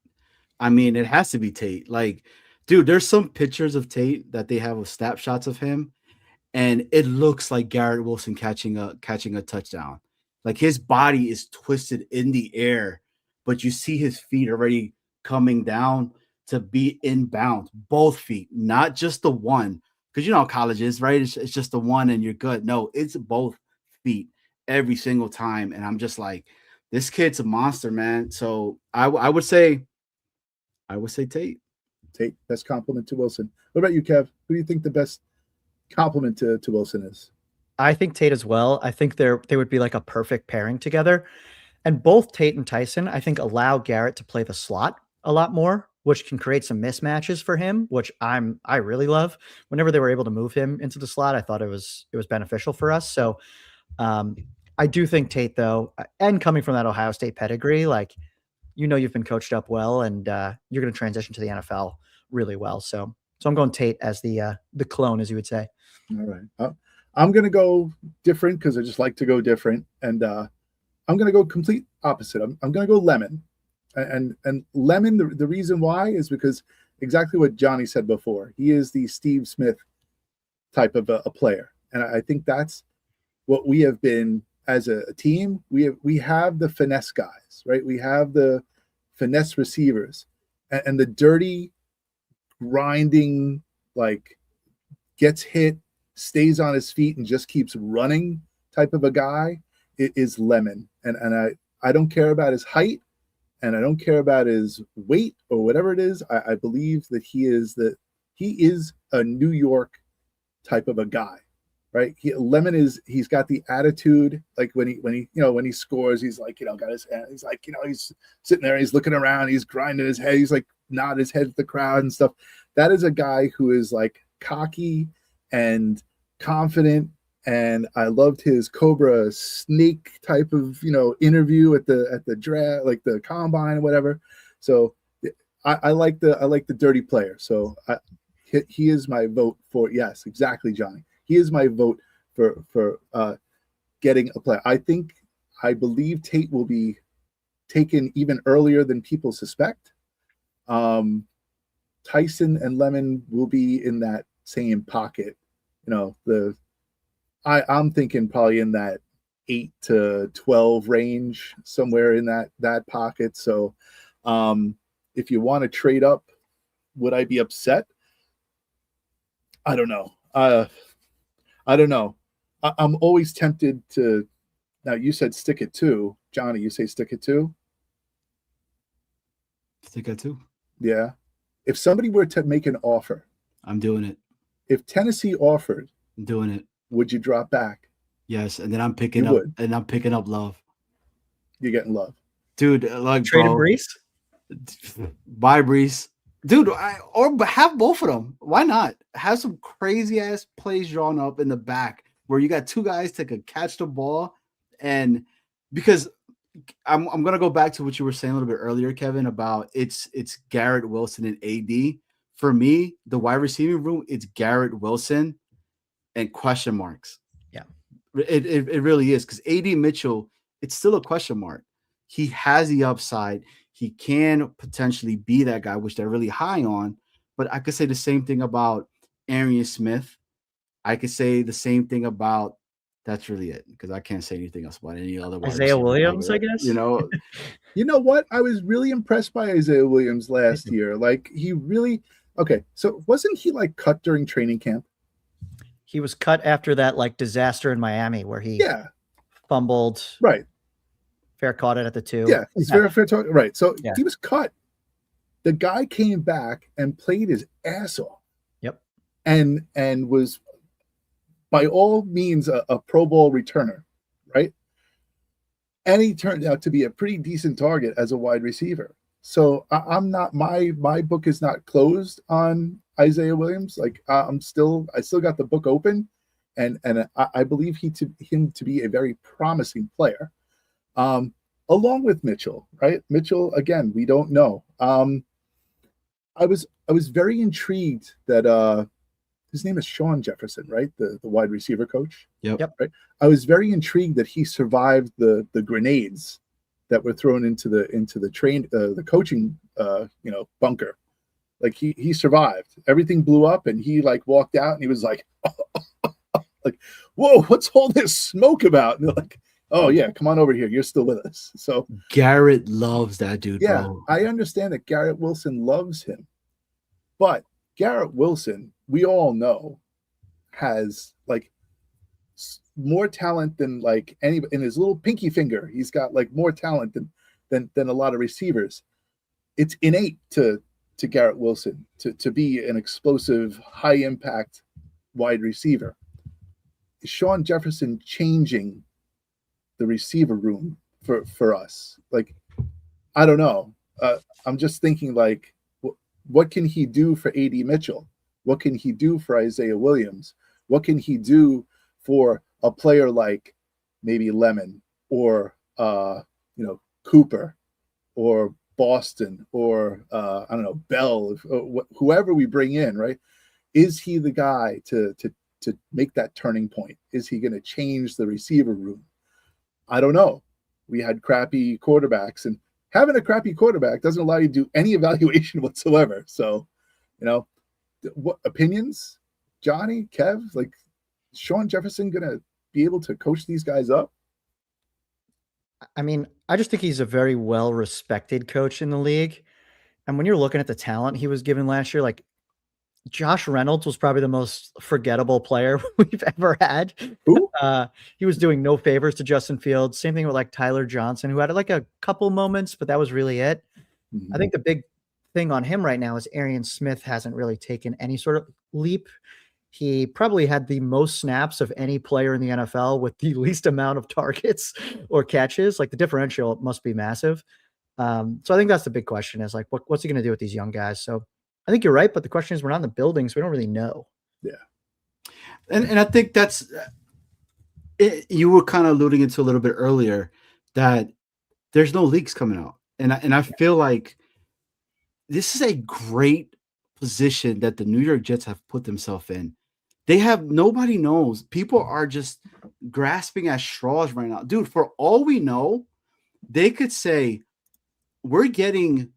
I mean, it has to be Tate. Like, dude, there's some pictures of Tate that they have with snapshots of him, and it looks like Garrett Wilson catching a touchdown. Like his body is twisted in the air, but you see his feet already coming down to be inbound, both feet, not just the one. Because you know how college is, right? It's just the one and you're good. No, it's both feet every single time. And I'm just like, this kid's a monster, man. So I would say Tate. Tate, best compliment to Wilson? What about you, Kev? Who do you think the best compliment to Wilson is? I think Tate as well. I think they would be like a perfect pairing together. And both Tate and Tyson, I think, allow Garrett to play the slot a lot more, which can create some mismatches for him, which I really love. Whenever they were able to move him into the slot, I thought it was beneficial for us. So I do think Tate, though, and coming from that Ohio State pedigree, like, you know, you've been coached up well, and you're going to transition to the NFL really well. So I'm going Tate as the clone, as you would say. All right. I'm going to go different because I just like to go different. And I'm going to go complete opposite. I'm going to go Lemon. And Lemon, the reason why is because exactly what Johnny said before. He is the Steve Smith type of a player. And I think that's what we have been as a team. We have the finesse guys, right? We have the finesse receivers and the dirty, grinding, like gets hit, stays on his feet and just keeps running type of a guy. It is Lemon. And I don't care about his height and I don't care about his weight or whatever it is. I believe that he is a New York type of a guy, right? Lemon he's got the attitude, like when he scores, he's like, got his hand, he's like, he's sitting there, he's looking around, he's grinding his head, he's like nod his head at the crowd and stuff. That is a guy who is like cocky and confident. And I loved his Cobra snake type of, interview at the draft, like the combine or whatever. So I like the dirty player. So he is my vote for, yes, exactly, Johnny. He is my vote for getting a player. I believe Tate will be taken even earlier than people suspect. Tyson and Lemon will be in that same pocket. I'm thinking probably in that 8 to 12 range, somewhere in that pocket. So if you want to trade up, would I be upset? I don't know. I'm always tempted to. Now you said stick it too, Johnny. You say stick it too. Stick it too. Yeah. If somebody were to make an offer, I'm doing it. If Tennessee offered, I'm doing it. Would you drop back? Yes, and then I'm picking up Love. You're getting Love, dude. Like trade Brees, buy Brees, dude. Or have both of them. Why not have some crazy ass plays drawn up in the back where you got two guys that could catch the ball, and because I'm gonna go back to what you were saying a little bit earlier, Kevin, about it's Garrett Wilson and AD. For me, the wide receiving room, it's Garrett Wilson and question marks. Yeah, it really is, because AD Mitchell, it's still a question mark. He has the upside. He can potentially be that guy, which they're really high on. But I could say the same thing about Arian Smith. I could say the same thing about, that's really it, because I can't say anything else about any other. Isaiah Williams, I guess. You know what? I was really impressed by Isaiah Williams last year. Like, he really, okay. So wasn't he like cut during training camp? He was cut after that like disaster in Miami where he fumbled. Right. Fair caught it at the 2. Yeah, it's fair talk. Right. So he was cut. The guy came back and played his ass off. Yep. And was by all means a Pro Bowl returner, right? And he turned out to be a pretty decent target as a wide receiver. So I'm not, my book is not closed on Isaiah Williams. Like I still got the book open, and I believe him to be a very promising player. along with Mitchell, right? Mitchell, again, we don't know. I was very intrigued that his name is Sean Jefferson, right? The wide receiver coach. Yep. Right. I was very intrigued that he survived the grenades that were thrown into the coaching bunker. Like he survived. Everything blew up and he like walked out and he was like like, whoa, what's all this smoke about? And they're like, oh yeah, come on over here. You're still with us. So Garrett loves that dude, yeah, bro. I understand that Garrett Wilson loves him, but Garrett Wilson, we all know, has like more talent than like any in his little pinky finger. He's got like more talent than a lot of receivers. It's innate to Garrett Wilson to be an explosive, high impact wide receiver. Is Sean Jefferson changing the receiver room for us? Like, I don't know. I'm just thinking like, what can he do for AD Mitchell? What can he do for Isaiah Williams? What can he do for a player like maybe Lemon or Cooper or Boston or I don't know, Bell, whoever we bring in, right? Is he the guy to make that turning point? Is he going to change the receiver room? I don't know. We had crappy quarterbacks, and having a crappy quarterback doesn't allow you to do any evaluation whatsoever. So, what opinions, Johnny, Kev, like Sean Jefferson going to be able to coach these guys up? I mean, I just think he's a very well-respected coach in the league. And when you're looking at the talent he was given last year, like Josh Reynolds was probably the most forgettable player we've ever had. Who? He was doing no favors to Justin Fields. Same thing with like Tyler Johnson, who had like a couple moments, but that was really it. Mm-hmm. I think the big thing on him right now is Arian Smith hasn't really taken any sort of leap. He probably had the most snaps of any player in the NFL with the least amount of targets or catches. Like the differential must be massive. So I think that's the big question is like, what's he going to do with these young guys? So I think you're right, but the question is we're not in the building, so we don't really know. Yeah. And I think that's it, you were kind of alluding into a little bit earlier that there's no leaks coming out. And I feel like this is a great position that the New York Jets have put themselves in. They have nobody knows. People are just grasping at straws right now. Dude, for all we know, they could say we're getting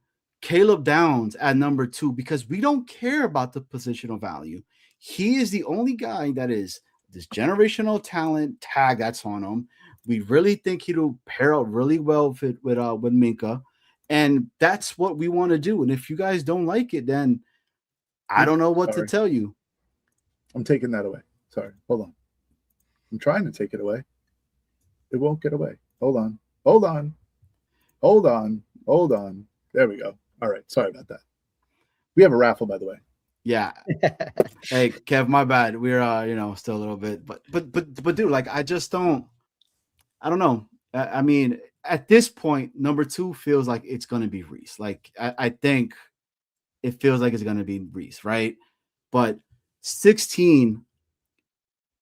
Caleb Downs at number 2 because we don't care about the positional value. He is the only guy that is this generational talent tag that's on him. We really think he'll pair out really well with Minkah, and that's what we want to do. And if you guys don't like it, then I don't know what to tell you. I'm taking that away. Sorry. Hold on. I'm trying to take it away. It won't get away. Hold on. There we go. All right. Sorry about that. We have a raffle, by the way. Yeah. Hey, Kev, my bad. We're still a little bit, but dude, like I don't know. I mean, at this point, number 2 feels like it's gonna be Reese. Like I think it feels like it's gonna be Reese, right? But 16,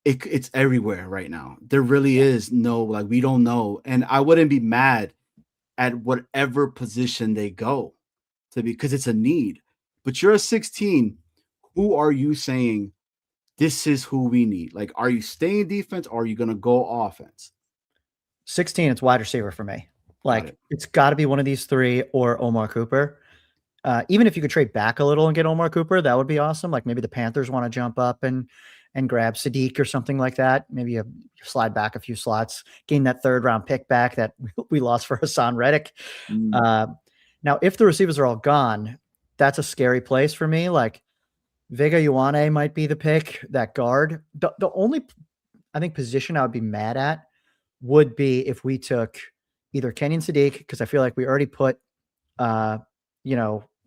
it's everywhere right now. There really is no, like, we don't know. And I wouldn't be mad at whatever position they go to be, because it's a need. But you're a 16. Who are you saying this is who we need? Like, are you staying defense or are you going to go offense? 16, it's wide receiver for me. Like, it's got to be one of these 3 or Omar Cooper. Even if you could trade back a little and get Omar Cooper, that would be awesome. Like maybe the Panthers want to jump up and grab Sadiq or something like that. Maybe you slide back a few slots, gain that 3rd round pick back that we lost for Hassan Reddick. Now, if the receivers are all gone, that's a scary place for me. Like Vega Ioane might be the pick, that guard. The only, I think, position I would be mad at would be if we took either Kenyon Sadiq, because I feel like we already put,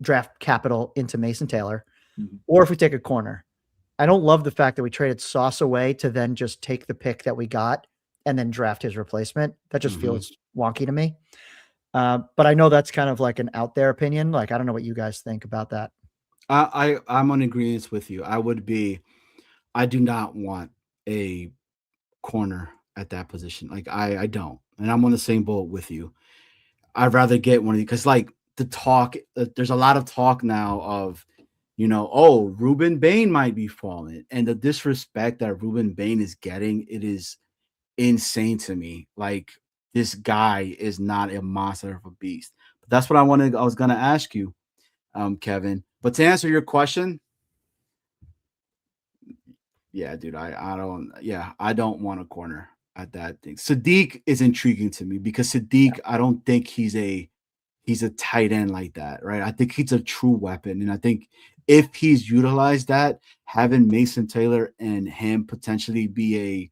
draft capital into Mason Taylor, or if we take a corner. I don't love the fact that we traded Sauce away to then just take the pick that we got and then draft his replacement. That just feels wonky to me. But I know that's kind of like an out there opinion. Like, I don't know what you guys think about that. I'm on agreement with you. I do not want a corner at that position. Like I don't, and I'm on the same boat with you. I'd rather get one of these because like the talk, there's a lot of talk now of, oh, Ruben Bain might be falling, and the disrespect that Ruben Bain is getting, it is insane to me. Like this guy is not a monster of a beast. But that's what I was gonna ask you, Kevin. But to answer your question, yeah, dude, I don't want a corner at that thing. Sadiq is intriguing to me because Sadiq, I don't think he's a tight end like that, right? I think he's a true weapon, and I think if he's utilized that, having Mason Taylor and him potentially be a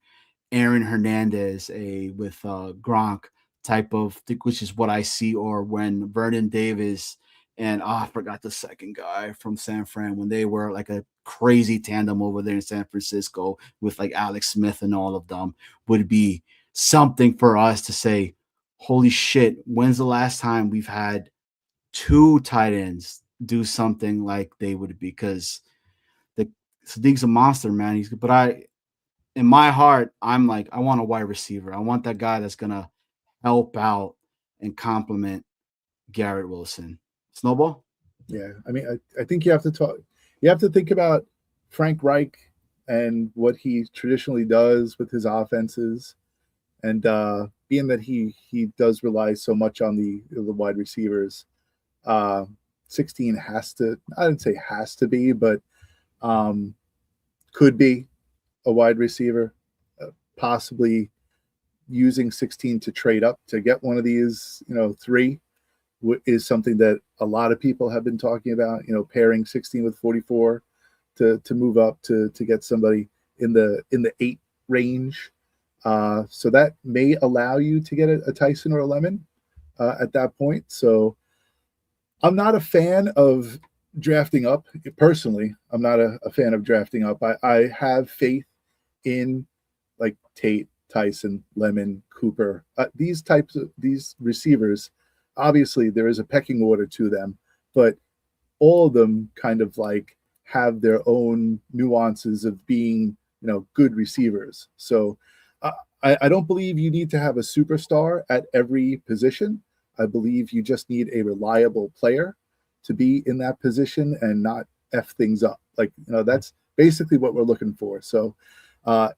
Aaron Hernandez, with Gronk type of thing, which is what I see, or when Vernon Davis and I forgot the second guy from San Fran when they were like a crazy tandem over there in San Francisco with like Alex Smith and all of them, would be something for us to say, holy shit, when's the last time we've had two tight ends do something like they would be? Because Sadiq's a monster, man. In my heart, I'm like, I want a wide receiver. I want that guy that's gonna help out and complement Garrett Wilson. Snowball? Yeah, I mean, I think you have to talk. You have to think about Frank Reich and what he traditionally does with his offenses, and being that he does rely so much on the wide receivers. 16 has to, I didn't say has to be, but could be a wide receiver, possibly using 16 to trade up to get one of these, three is something that a lot of people have been talking about, pairing 16 with 44 to move up to get somebody in the 8 range. So that may allow you to get a Tyson or a Lemon at that point. So I'm not a fan of drafting up. Personally, I'm not a fan of drafting up. I have faith in like Tate, Tyson, Lemon, Cooper, these receivers. Obviously, there is a pecking order to them, but all of them kind of like have their own nuances of being, good receivers. So I don't believe you need to have a superstar at every position. I believe you just need a reliable player to be in that position and not F things up. Like, that's basically what we're looking for. So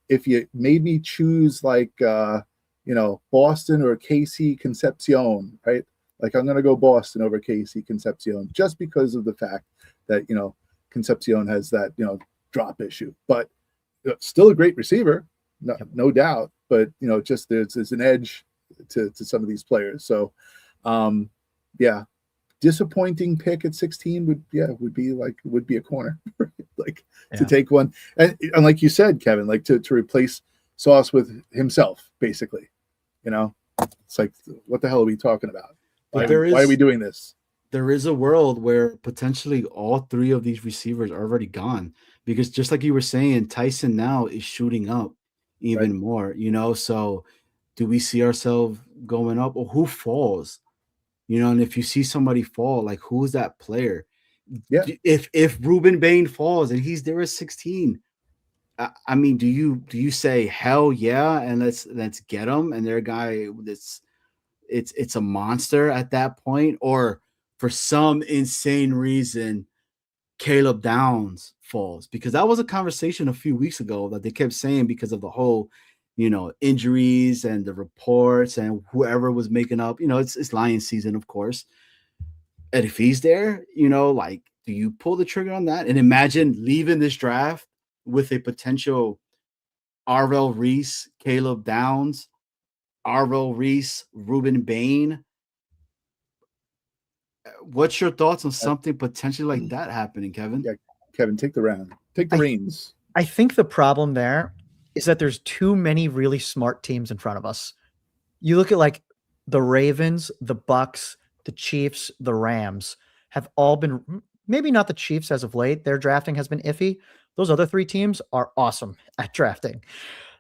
if you made me choose like, Boston or KC Concepcion, right? Like I'm going to go Boston over KC Concepcion just because of the fact that, Concepcion has that, drop issue, but still a great receiver, no doubt. But, just there's an edge to some of these players. So, yeah, disappointing pick at 16 would be a corner, like to take one. And like you said, Kevin, like to replace Sauce with himself, basically, it's like, what the hell are we talking about? Why are we doing this? There is a world where potentially all three of these receivers are already gone, because just like you were saying, Tyson now is shooting up even more, so do we see ourselves going up, or who falls? And if you see somebody fall, like who's that player? Yeah. If Ruben Bain falls and he's there at 16, I mean, do you say hell yeah and let's get him, and their guy it's a monster at that point? Or for some insane reason, Caleb Downs falls? Because that was a conversation a few weeks ago that they kept saying because of the whole, injuries and the reports and whoever was making up, it's Lions season, of course. And if he's there, like, do you pull the trigger on that? And imagine leaving this draft with a potential Arvell Reese, Caleb Downs, Arvell Reese, Ruben Bain. What's your thoughts on something potentially like that happening, Kevin? Yeah, Kevin, take the reins. I think the problem there is that there's too many really smart teams in front of us. You look at like the Ravens, the Bucks, the Chiefs, the Rams have all been, maybe not the Chiefs as of late. Their drafting has been iffy. Those other three teams are awesome at drafting.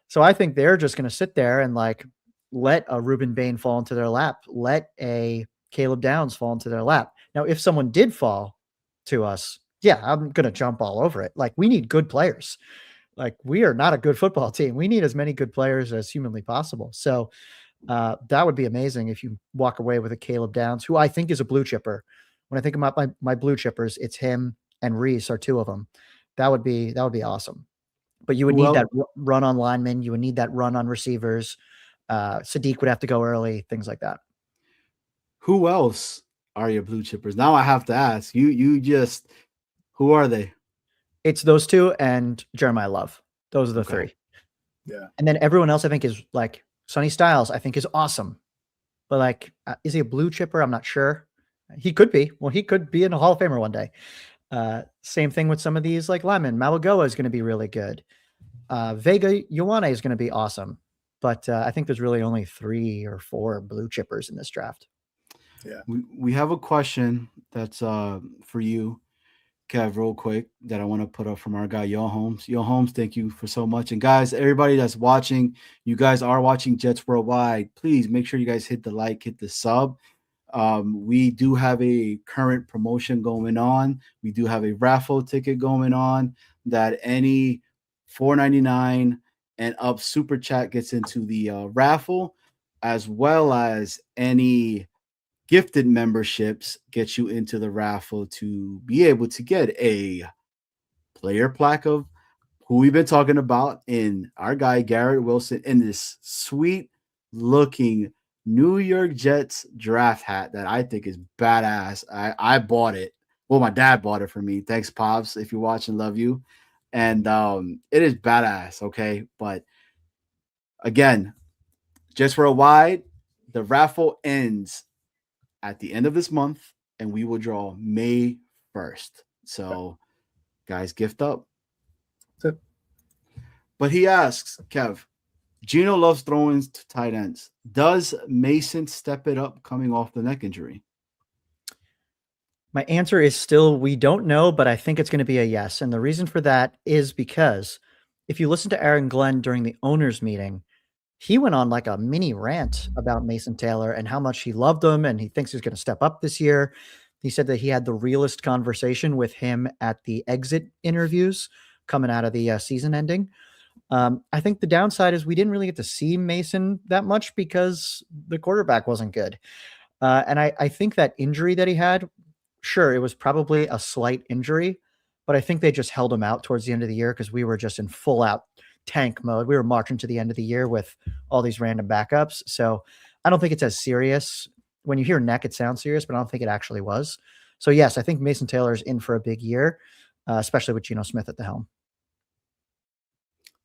So I think they're just going to sit there and like let a Ruben Bain fall into their lap. Let a Caleb Downs fall into their lap. Now, if someone did fall to us, yeah, I'm going to jump all over it. Like, we need good players. Like, we are not a good football team. We need as many good players as humanly possible. So That would be amazing if you walk away with a Caleb Downs, who I think is a blue chipper. When I think about my blue chippers, it's him and Reese are two of them. That would be awesome. But you would need that Well, run on linemen. You would need that run on receivers. Sadiq would have to go early, things like that. who else are your blue chippers? Now I have to ask you. Who are they? It's those two and Jeremiah Love. Those are the Okay. three. Yeah. And then everyone else I think is like Sonny Styles, I think is awesome. But like, is he a blue chipper? I'm not sure. He could be. Well, he could be in a Hall of Famer one day. Same thing with some of these like linemen. Malagoa is going to be really good. Vega Ioane is going to be awesome. But I think there's really only 3 or 4 blue chippers in this draft. We have a question that's for you, Kev, real quick, that I want to put up from our guy Yo Holmes. Yo Holmes, thank you for so much. And guys, everybody that's watching, you guys are watching Jets Worldwide. Please make sure you guys hit the like, hit the sub. We do have a current promotion going on. We do have a raffle ticket going on that any $4.99 and up super chat gets into the raffle, as well as any gifted memberships get you into the raffle to be able to get a player plaque of who we've been talking about in our guy Garrett Wilson in this sweet looking New York Jets draft hat that I think is badass. I bought it. Well, my dad bought it for me. Thanks, Pops. If you're watching, love you. And it is badass, okay? But again, Jets Worldwide, the raffle ends at the end of this month, and we will draw May 1st. So, guys, gift up. That's it. But he asks, Kev, Geno loves throwing to tight ends. Does Mason step it up coming off the neck injury? My answer is still we don't know, but I think it's going to be a yes. And the reason for that is because if you listen to Aaron Glenn during the owners meeting, he went on like a mini rant about Mason Taylor and how much he loved him and he thinks he's going to step up this year. He said that he had the realest conversation with him at the exit interviews coming out of the season ending. I think the downside is we didn't really get to see Mason that much because the quarterback wasn't good. And I think that injury that he had, sure, it was probably a slight injury, but I think they just held him out towards the end of the year because we were just in full out tank mode. We were marching to the end of the year with all these random backups. So I don't think it's as serious. When you hear neck, it sounds serious, but I don't think it actually was. So yes, I think Mason Taylor is in for a big year, especially with Geno Smith at the helm.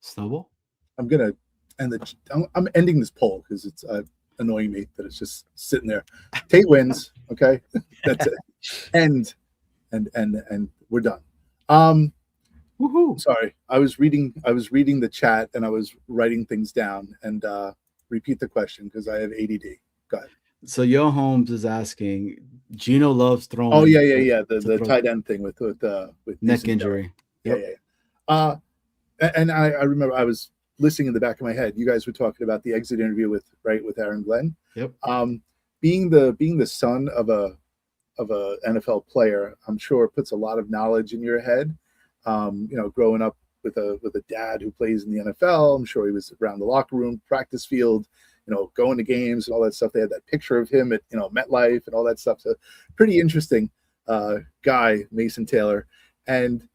Snowball? I'm gonna I'm ending this poll because it's annoying me that it's just sitting there. Tate wins. Okay, that's it. And we're done. Woohoo! Sorry, I was reading the chat and I was writing things down. And repeat the question because I have ADD. Go ahead. So Yo Holmes is asking, Geno loves throwing. Oh yeah. The tight end thing with neck injury. Yeah. And I remember I was listening in the back of my head. You guys were talking about the exit interview with Aaron Glenn. Yep. Being the son of a NFL player, I'm sure puts a lot of knowledge in your head. Growing up with a dad who plays in the NFL, I'm sure he was around the locker room, practice field, going to games and all that stuff. They had that picture of him at MetLife and all that stuff. So pretty interesting guy, Mason Taylor. And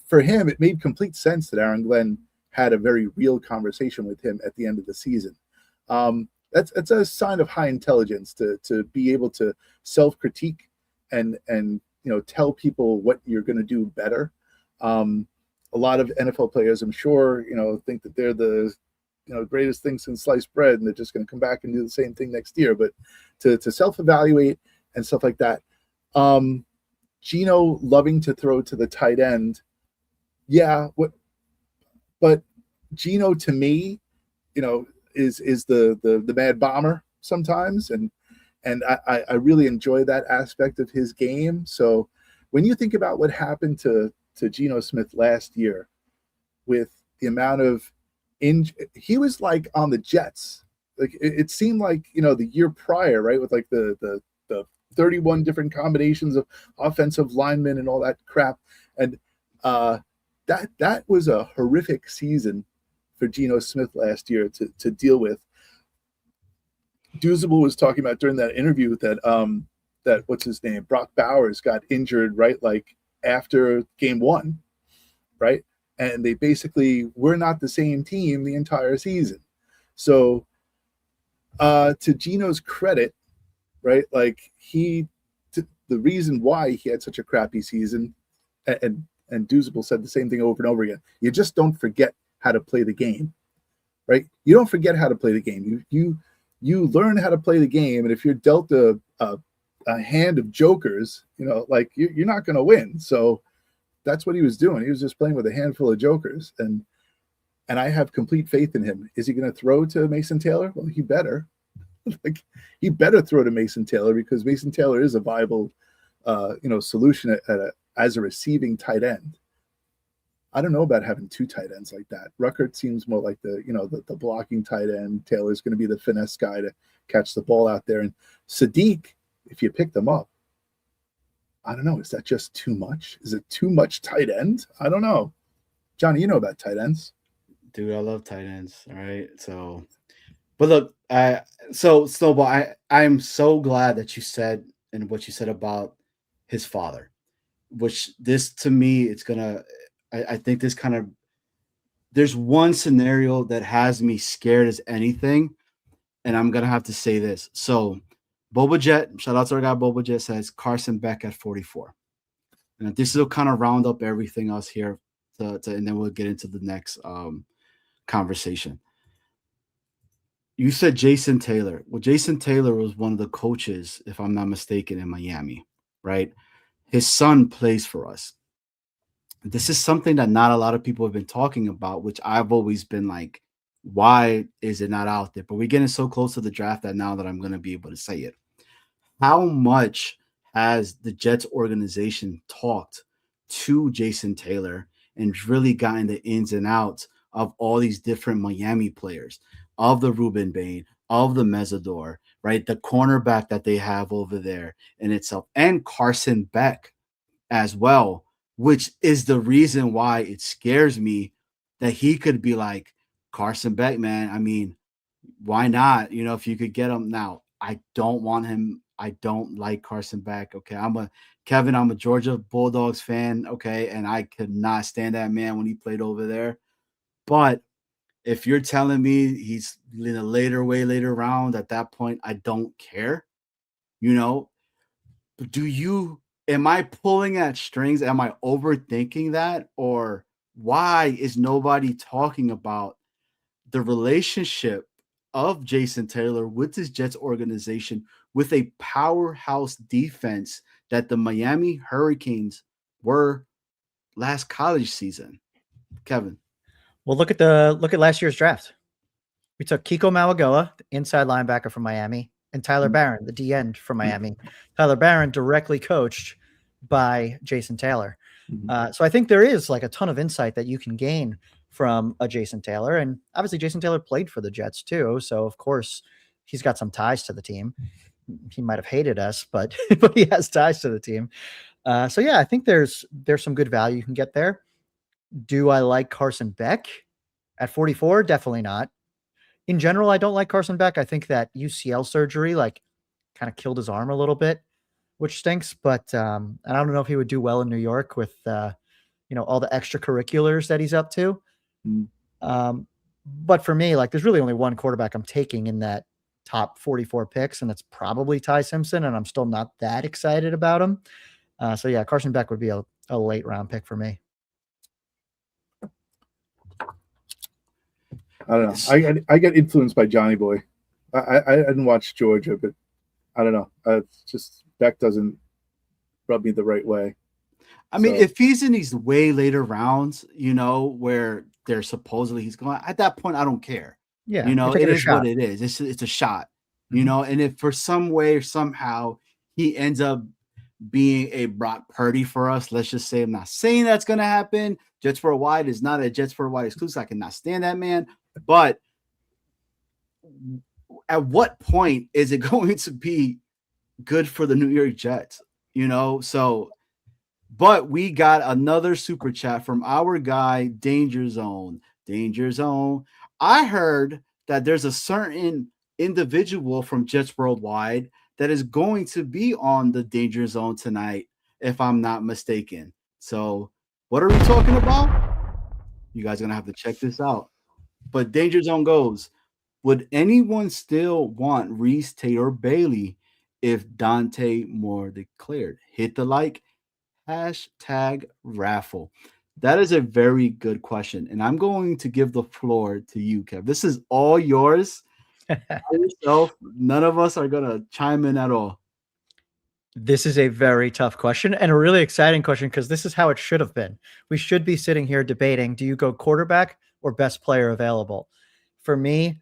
for him, it made complete sense that Aaron Glenn had a very real conversation with him at the end of the season. That's a sign of high intelligence to be able to self-critique and tell people what you're going to do better. A lot of NFL players, I'm sure, think that they're the greatest thing since sliced bread, and they're just going to come back and do the same thing next year. But to self-evaluate and stuff like that. Geno loving to throw to the tight end, but Geno to me, is the mad bomber sometimes, and I really enjoy that aspect of his game. So when you think about what happened to Geno Smith last year, with the amount of he was like on the Jets, like it seemed like the year prior, right, with like the 31 different combinations of offensive linemen and all that crap, and that was a horrific season for Geno Smith last year to deal with. Douzable was talking about during that interview that what's his name, Brock Bowers got injured right like after game 1, right? And they basically were not the same team the entire season. So to Gino's credit, right? Like the reason why he had such a crappy season, and Douzable said the same thing over and over again. You just don't forget how to play the game, right? You don't forget how to play the game. You learn how to play the game, and if you're dealt a hand of jokers, like you're not going to win. So that's what he was doing. He was just playing with a handful of jokers, and I have complete faith in him. Is he going to throw to Mason Taylor? Well, he better. Like he better throw to Mason Taylor, because Mason Taylor is a viable, solution as a receiving tight end. I don't know about having 2 tight ends like that. Ruckert seems more like the blocking tight end. Taylor's going to be the finesse guy to catch the ball out there. And Sadiq, if you pick them up, I don't know. Is that just too much? Is it too much tight end? I don't know. Johnny, you know about tight ends. Dude, I love tight ends. All right. So, but look, so Snowball, I'm so glad that you said and what you said about his father, which this to me, it's gonna, I think this kind of, there's one scenario that has me scared as anything, and I'm gonna have to say this. So Boba Jet, shout out to our guy Boba Jet, says Carson Beck at 44. And this will kind of round up everything else here, and then we'll get into the next conversation. You said Jason Taylor. Well, Jason Taylor was one of the coaches, if I'm not mistaken, in Miami, right? His son plays for us. This is something that not a lot of people have been talking about, which I've always been like, why is it not out there? But we're getting so close to the draft that now that I'm going to be able to say it. How much has the Jets organization talked to Jason Taylor and really gotten the ins and outs of all these different Miami players, of the Ruben Bain, of the Mesidor, right? The cornerback that they have over there in itself, and Carson Beck as well, which is the reason why it scares me that he could be like, Carson Beck, man, I mean, why not? If you could get him now. I don't want him. I don't like Carson Beck. Okay. I'm a Georgia Bulldogs fan. Okay. And I could not stand that man when he played over there. Am if you're telling me he's in a later round, at that point, I don't care, but am I pulling at strings? Am I overthinking that? Or why is nobody talking about the relationship of Jason Taylor with his Jets organization, with a powerhouse defense that the Miami Hurricanes were last college season? Kevin. Well, look at last year's draft. We took Kiko Mauagoa, the inside linebacker from Miami, and Tyler Barron, the D end from Miami. Tyler Barron directly coached by Jason Taylor. So I think there is like a ton of insight that you can gain from a Jason Taylor. And obviously Jason Taylor played for the Jets too. So of course he's got some ties to the team. He might've hated us, but he has ties to the team. So yeah, I think there's some good value you can get there. Do I like Carson Beck at 44? Definitely not. In general, I don't like Carson Beck. I think that UCL surgery like kind of killed his arm a little bit, which stinks. But and I don't know if he would do well in New York with all the extracurriculars that he's up to. But for me, like there's really only one quarterback I'm taking in that top 44 picks, and that's probably Ty Simpson, and I'm still not that excited about him. So yeah, Carson Beck would be a late round pick for me. I don't know. I get influenced by Johnny Boy. I didn't watch Georgia, but I don't know. It's just Beck doesn't rub me the right way. I mean, if he's in these way later rounds, where they're supposedly he's going, at that point, I don't care. Yeah, it is what it is. It's a shot, and if for some way or somehow he ends up being a Brock Purdy for us, let's just say, I'm not saying that's going to happen. Jets for a Wide is not a Jets for a Wide exclusive. I cannot stand that man. But at what point is it going to be good for the New York Jets? So, but we got another super chat from our guy, Danger Zone. I heard that there's a certain individual from Jets Worldwide that is going to be on the Danger Zone tonight, if I'm not mistaken. So what are we talking about? You guys are going to have to check this out. But Danger Zone goes, would anyone still want Reese Taylor Bailey if Dante Moore declared? Hit the like, hashtag raffle. That is a very good question. And I'm going to give the floor to you, Kev. This is all yours. Yourself. None of us are going to chime in at all. This is a very tough question and a really exciting question because this is how it should have been. We should be sitting here debating, do you go quarterback or best player available? For me,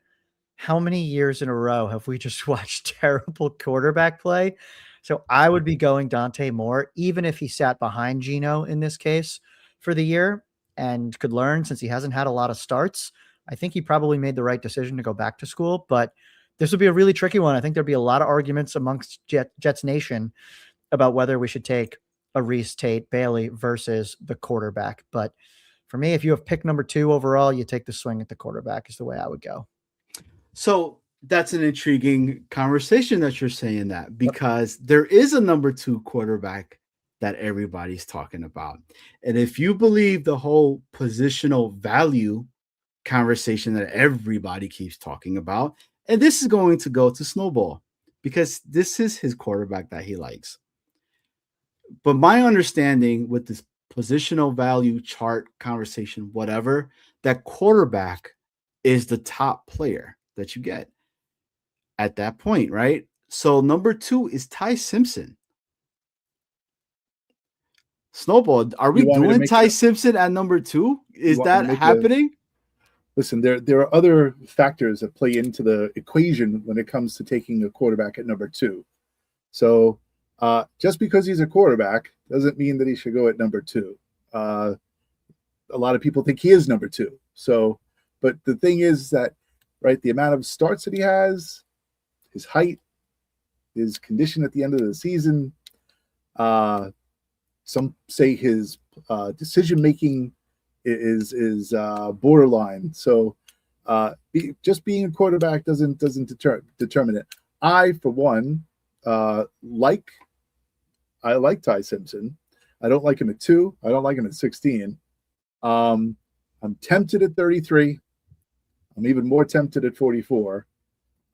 how many years in a row have we just watched terrible quarterback play? So I would be going Dante Moore, even if he sat behind Geno in this case for the year and could learn since he hasn't had a lot of starts. I think he probably made the right decision to go back to school, but this would be a really tricky one. I think there'd be a lot of arguments amongst Jets Nation about whether we should take a Reese Tate Bailey versus the quarterback. But for me, if you have pick number 2 overall, you take the swing at the quarterback is the way I would go. So that's an intriguing conversation that you're saying that, because there is a number 2 quarterback that everybody's talking about. And if you believe the whole positional value conversation that everybody keeps talking about, and this is going to go to Snowball because this is his quarterback that he likes. But my understanding with this positional value chart conversation, whatever, that quarterback is the top player that you get at that point, right? So number 2 is Ty Simpson. Snowball, are we doing Ty Simpson at number 2? Is that happening? Listen, there are other factors that play into the equation when it comes to taking a quarterback at number 2. So just because he's a quarterback doesn't mean that he should go at number 2. A lot of people think he is number 2. So, but the thing is that, right, the amount of starts that he has, his height, his condition at the end of the season, some say his decision-making is borderline. So just being a quarterback doesn't determine it. I, for one, like Ty Simpson. I don't like him at 2. I don't like him at 16. I'm tempted at 33. I'm even more tempted at 44.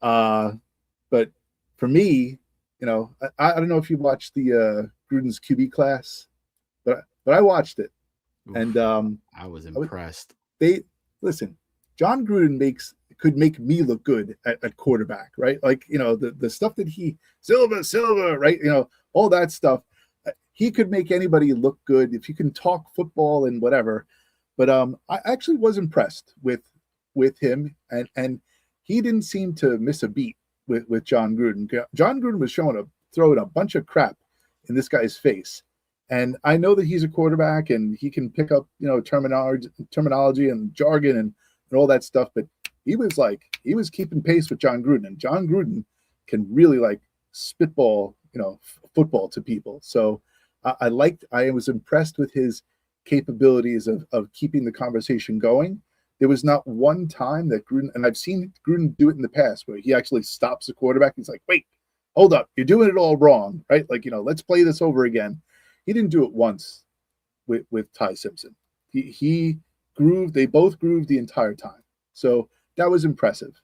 But for me, you know, I don't know if you watched the Gruden's QB class, but I watched it. Oof, and I was impressed. Listen, John Gruden could make me look good at quarterback, right? Like, you know, the stuff that Silva, right? You know, all that stuff. He could make anybody look good if you can talk football and whatever. But I actually was impressed with him, and he didn't seem to miss a beat with John Gruden. John Gruden was throwing a bunch of crap in this guy's face. And I know that he's a quarterback and he can pick up, you know, terminology and jargon and all that stuff. But he was keeping pace with John Gruden, and John Gruden can really like spitball, you know, football to people. So I was impressed with his capabilities of keeping the conversation going. There was not one time that Gruden, and I've seen Gruden do it in the past, where he actually stops the quarterback. He's like, wait, hold up, you're doing it all wrong, right? Like, you know, let's play this over again. He didn't do it once with Ty Simpson. They both grooved the entire time. So that was impressive.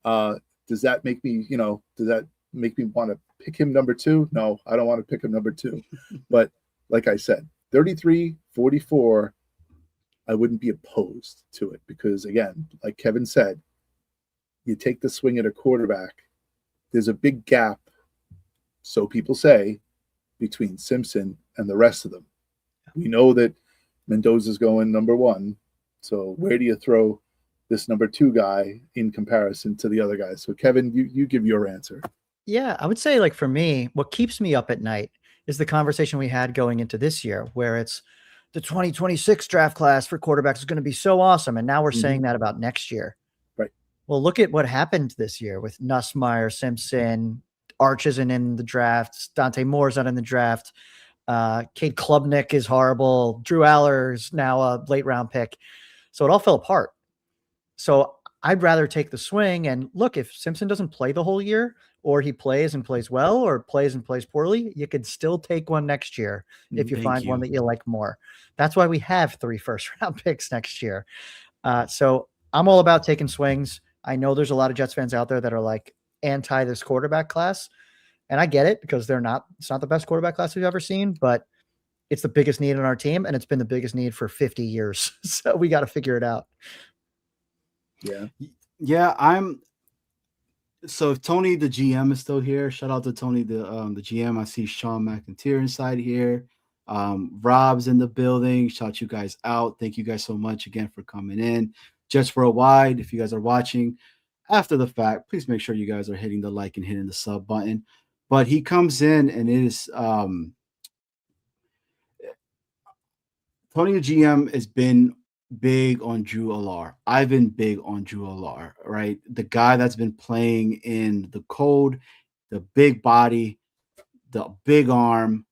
Does that make me want to pick him number 2? No, I don't want to pick him number 2. But like I said, 33, 44, I wouldn't be opposed to it because, again, like Kevin said, you take the swing at a quarterback, there's a big gap, so people say, between Simpson and the rest of them. We know that Mendoza's going number 1. So where do you throw this number 2 guy in comparison to the other guys? So Kevin, you give your answer. Yeah, I would say, like, for me, what keeps me up at night is the conversation we had going into this year, where it's the 2026 draft class for quarterbacks is going to be so awesome. And now we're saying that about next year. Right. Well, look at what happened this year with Nussmeier, Simpson, Arch isn't in the draft. Dante Moore's not in the draft. Cade Klubnik is horrible. Drew Aller's now a late round pick. So it all fell apart. So I'd rather take the swing. And look, if Simpson doesn't play the whole year, or he plays and plays well, or plays and plays poorly, you could still take one next year if you find one that you like more. That's why we have 3 first-round picks next year. So I'm all about taking swings. I know there's a lot of Jets fans out there that are like anti this quarterback class, and I get it because it's not the best quarterback class we've ever seen, but it's the biggest need on our team, and it's been the biggest need for 50 years. So we got to figure it out. Yeah. So if Tony, the GM, is still here, shout out to Tony, the GM. I see Sean McIntyre inside here. Rob's in the building. Shout you guys out. Thank you guys so much again for coming in. Jets Worldwide, if you guys are watching after the fact, please make sure you guys are hitting the like and hitting the sub button. But he comes in, and it is Tony, the GM, has been big on Drew Allar. I've been big on Drew Allar, right? The guy that's been playing in the cold, the big body, the big arm.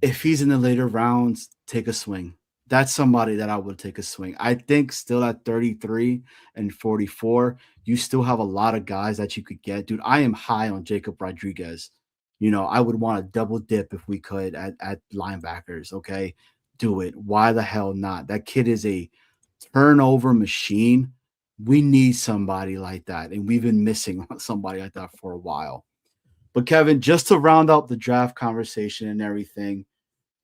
If he's in the later rounds, take a swing. That's somebody that I would take a swing. I think still at 33 and 44, you still have a lot of guys that you could get. Dude, I am high on Jacob Rodriguez. You know, I would want to double dip if we could at linebackers, okay? Do it. Why the hell not? That kid is a turnover machine. We need somebody like that, and we've been missing somebody like that for a while. But Kevin, just to round out the draft conversation and everything,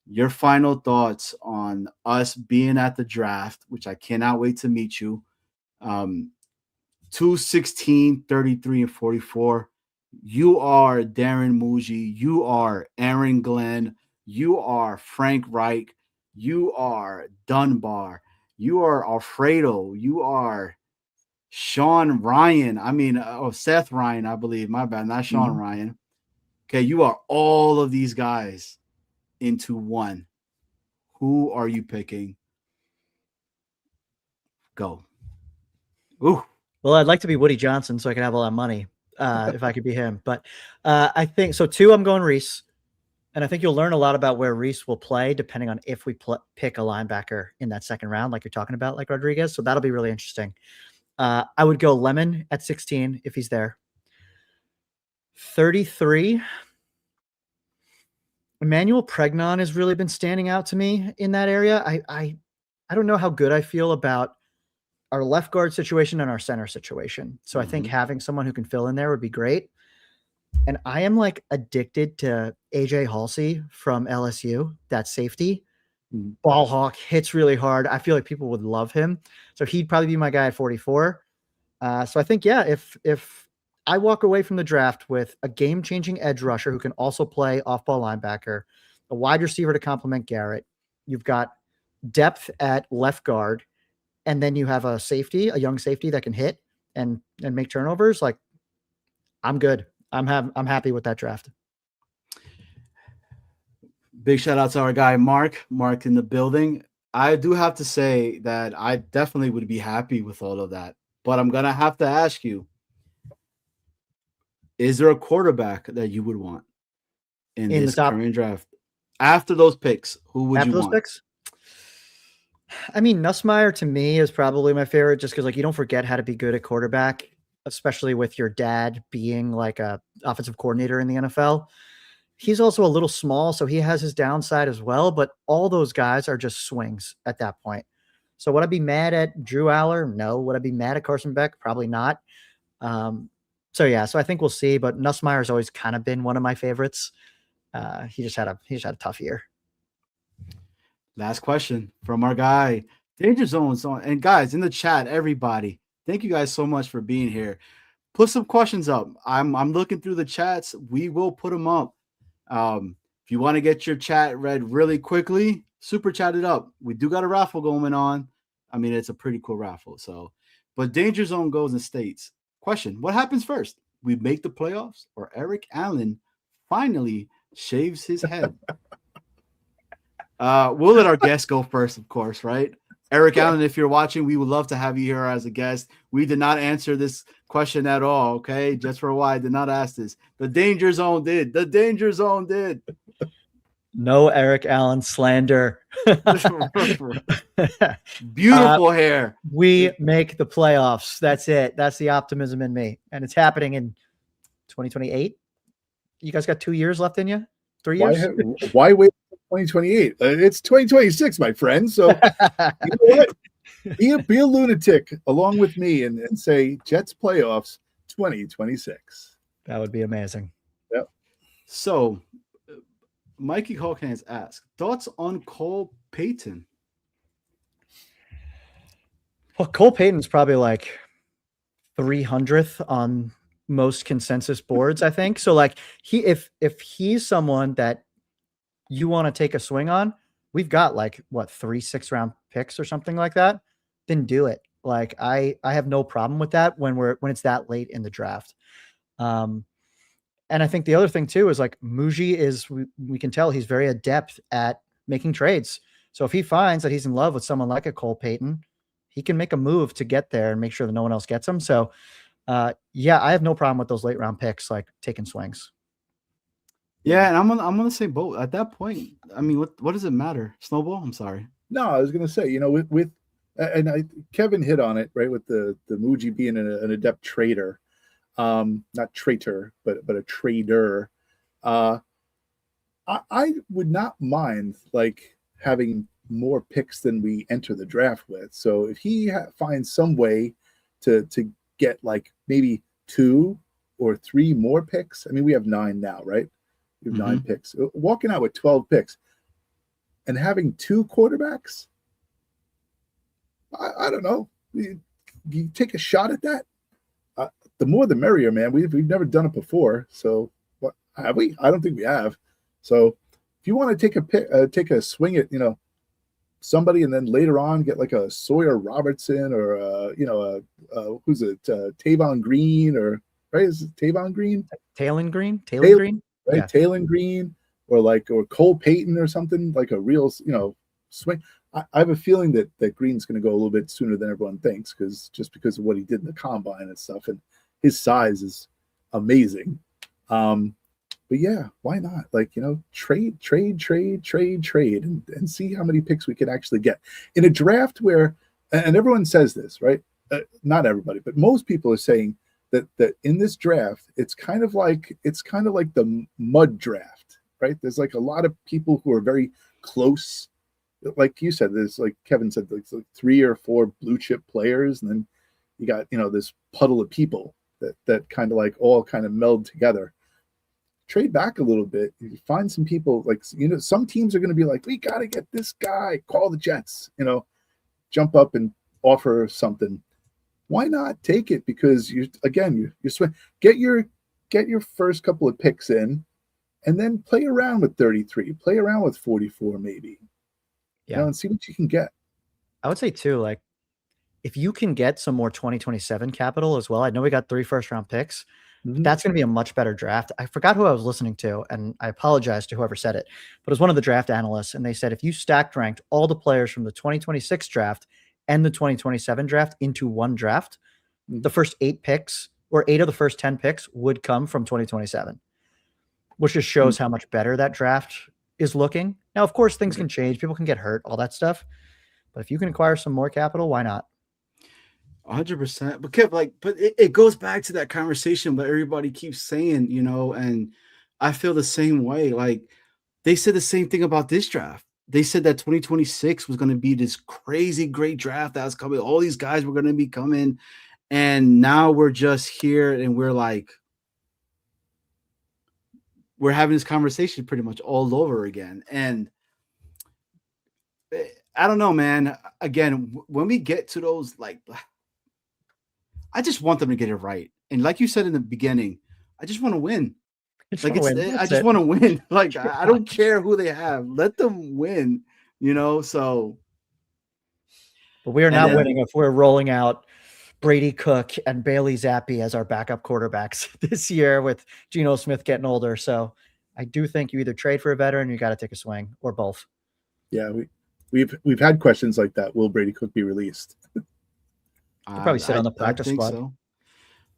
your final thoughts on us being at the draft, which I cannot wait to meet you. 216, 33, and 44. You are Darren Muji. You are Aaron Glenn. You are Frank Reich. You are Dunbar. You are Alfredo. You are Sean Ryan. Seth Ryan, I believe. My bad, not Sean Ryan. Okay, you are all of these guys into one. Who are you picking? Go. Ooh. Well, I'd like to be Woody Johnson so I can have a lot of money if I could be him. But I think so. 2, I'm going Reese. And I think you'll learn a lot about where Reese will play depending on if we pick a linebacker in that second round, like you're talking about, like Rodriguez. So that'll be really interesting. I would go Lemon at 16 if he's there. 33. Emmanuel Pregnon has really been standing out to me in that area. I don't know how good I feel about our left guard situation and our center situation. So I think having someone who can fill in there would be great. And I am like addicted to AJ Halsey from LSU, that safety. Ball hawk, hits really hard. I feel like people would love him. So he'd probably be my guy at 44. So I think, yeah, if I walk away from the draft with a game-changing edge rusher who can also play off-ball linebacker, a wide receiver to complement Garrett, you've got depth at left guard, and then you have a safety, a young safety that can hit and make turnovers, like I'm good. I'm happy with that draft. Big shout out to our guy, Mark in the building. I do have to say that I definitely would be happy with all of that, but I'm going to have to ask you, is there a quarterback that you would want in this current draft? After those picks, who would you want? After those picks? I mean, Nussmeier to me is probably my favorite just because like you don't forget how to be good at quarterback, especially with your dad being like a offensive coordinator in the NFL. He's also a little small, so he has his downside as well, but all those guys are just swings at that point. So would I be mad at Drew Aller? No. Would I be mad at Carson Beck? Probably not. So I think we'll see, but Nussmeier's always kind of been one of my favorites. He just had a tough year. Last question from our guy, Danger Zone. And guys in the chat, everybody, thank you guys so much for being here. Put some questions up. I'm looking through the chats. We will put them up. If you want to get your chat read really quickly, super chat it up. We do got a raffle going on. I mean, it's a pretty cool raffle. So, but Danger Zone goes and states, question, what happens first? We make the playoffs or Eric Allen finally shaves his head? We'll let our guest go first, of course, right? Eric Allen, if you're watching, we would love to have you here as a guest. We did not answer this question at all, okay? Just for why I did not ask this. The Danger Zone did. The Danger Zone did. No Eric Allen slander. Beautiful hair. We make the playoffs. That's it. That's the optimism in me. And it's happening in 2028. You guys got 2 years left in you? 3 years? Why wait until 2028? It's 2026, my friend. So you know what? Be a lunatic along with me and say Jets playoffs 2026. That would be amazing. Yep. So, Mikey Hawkins asked, thoughts on Cole Payton? Well, Cole Payton's probably like 300th on most consensus boards, I think. So like if he's someone that you want to take a swing on, we've got like what 3 6-round picks or something like that, then do it. Like I have no problem with that when it's that late in the draft. And I think the other thing too is like Muji is we can tell he's very adept at making trades. So if he finds that he's in love with someone like a Cole Payton, he can make a move to get there and make sure that no one else gets him. So yeah, I have no problem with those late round picks, like taking swings. Yeah, and I'm gonna say both. At that point, I mean, what does it matter? Snowball? I'm sorry. No, I was gonna say, you know, with Kevin hit on it, right, with the Muji being an adept trader, not traitor, but a trader. I would not mind like having more picks than we enter the draft with. So if he finds some way to get like maybe 2 or 3 more picks, I mean, we have 9 now, right? We have 9 picks. Walking out with 12 picks and having 2 quarterbacks, I don't know. You take a shot at that. The more the merrier, man. We've never done it before, so what have we? I don't think we have. So if you want to take a swing at, you know, somebody, and then later on get like a Sawyer Robertson or you know, who's it, Tavon Green, or right? Is it Tavon Green? Talon Green, right? Yeah. Talon Green, or Cole Payton or something, like a real, you know, swing. I have a feeling that Green's going to go a little bit sooner than everyone thinks, because of what he did in the combine and stuff, and his size is amazing. But yeah, why not? Like, you know, trade, and see how many picks we can actually get in a draft where, and everyone says this, right? Not everybody, but most people are saying that in this draft, it's kind of like the mud draft, right? There's like a lot of people who are very close. Like you said, there's, like Kevin said, like 3 or 4 blue chip players, and then you got, you know, this puddle of people that kind of like all kind of meld together. Trade back a little bit. You find some people, like, you know, some teams are going to be like, we got to get this guy. Call the Jets, you know, jump up and offer something. Why not take it? Because you swing, get your first couple of picks in, and then play around with 33, play around with 44, maybe. Yeah, you know, and see what you can get. I would say too, like if you can get some more 2027 capital as well. I know we got 3 first-round picks. That's going to be a much better draft. I forgot who I was listening to, and I apologize to whoever said it, but it was one of the draft analysts, and they said if you stacked ranked all the players from the 2026 draft and the 2027 draft into one draft, the first 8 picks, or 8 of the first 10 picks, would come from 2027, which just shows how much better that draft is looking. Now, of course, things can change. People can get hurt, all that stuff. But if you can acquire some more capital, why not? 100%. But Kev, like, but it goes back to that conversation, but everybody keeps saying, you know, and I feel the same way. Like, they said the same thing about this draft. They said that 2026 was going to be this crazy great draft that was coming. All these guys were going to be coming. And now we're just here and we're like, we're having this conversation pretty much all over again. And I don't know, man. Again, when we get to those, like, I just want them to get it right. And like you said in the beginning, I just want to win. I just want to win. Like, I don't care who they have. Let them win, you know? So. But we are not winning if we're rolling out Brady Cook and Bailey Zappi as our backup quarterbacks this year with Geno Smith getting older. So I do think you either trade for a veteran or you got to take a swing, or both. Yeah, we've had questions like that. Will Brady Cook be released? He'll probably sit on the practice squad. So.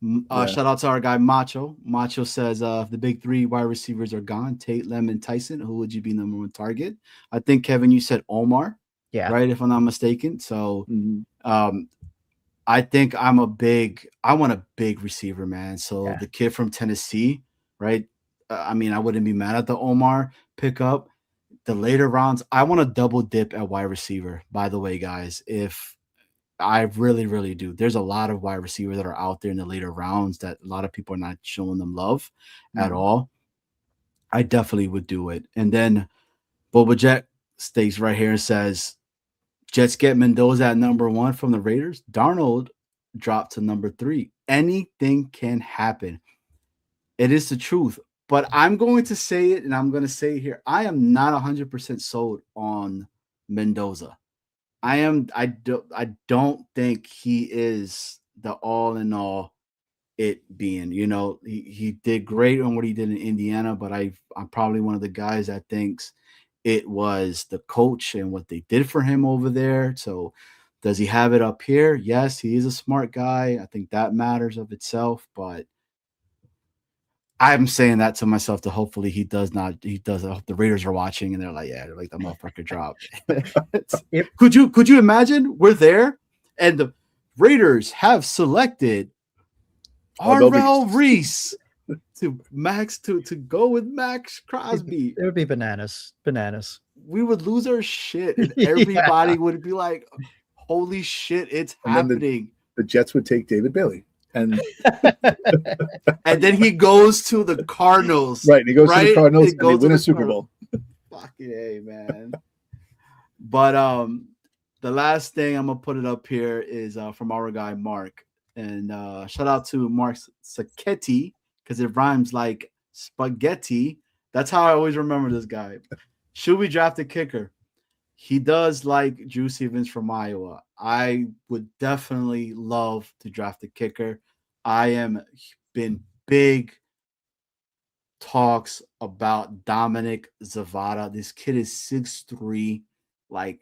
Yeah. Shout out to our guy Macho. Macho says, if the big three wide receivers are gone, Tate, Lemon, Tyson, who would you be number one target? I think, Kevin, you said Omar, Yeah. right? If I'm not mistaken. So Mhm. I think I want a big receiver, man. So Yeah. the kid from Tennessee, right? I mean, I wouldn't be mad at the Omar pickup. The later rounds, I want to double dip at wide receiver, by the way, guys. If I really, really do. There's a lot of wide receivers that are out there in the later rounds that a lot of people are not showing them love at Mhm. all. I definitely would do it. And then Boba Jet stays right here and says, Jets get Mendoza at number 1 from the Raiders. Darnold dropped to number 3. Anything can happen. It is the truth. But I'm going to say it, and I'm going to say it here. I am not 100% sold on Mendoza. I don't think he is the all in all it being. He did great on what he did in Indiana, but I'm probably one of the guys that thinks it was the coach and what they did for him over there. So does he have it up here? Yes, he is a smart guy. I think that matters of itself, but I'm saying that to myself to hopefully he does not. He does. I hope the Raiders are watching and they're like, yeah, they're like the motherfucker drop. Could you imagine we're there and the Raiders have selected Arvell Reese to go with Max Crosby? It would be bananas. Bananas. We would lose our shit and Yeah. everybody would be like, holy shit, it's And then happening. The Jets would take David Bailey. And And then he goes to the Cardinals. right, he goes to Right? the Cardinals He and goes they to win the a Super Cardinals. Bowl. Fucking A, man. But the last thing I'm gonna put it up here is from our guy Mark. And shout out to Mark Sacchetti, because it rhymes like spaghetti. That's how I always remember this guy. Should we draft a kicker? He does like Drew Stevens from Iowa. I would definitely love to draft a kicker. I am been big talks about Dominic Zavada. This kid is 6'3", I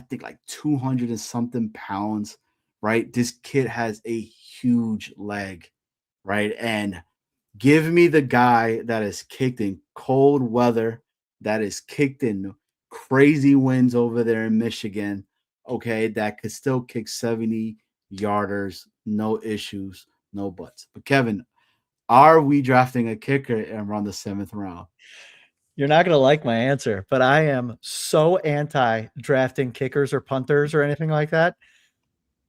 think 200 and something pounds, right? This kid has a huge leg, right? And give me the guy that is kicked in cold weather, that is kicked in crazy winds over there in Michigan, okay, that could still kick 70 yarders, no issues, no buts. But Kevin, are we drafting a kicker around the 7th round? You're not going to like my answer, but I am so anti drafting kickers or punters or anything like that.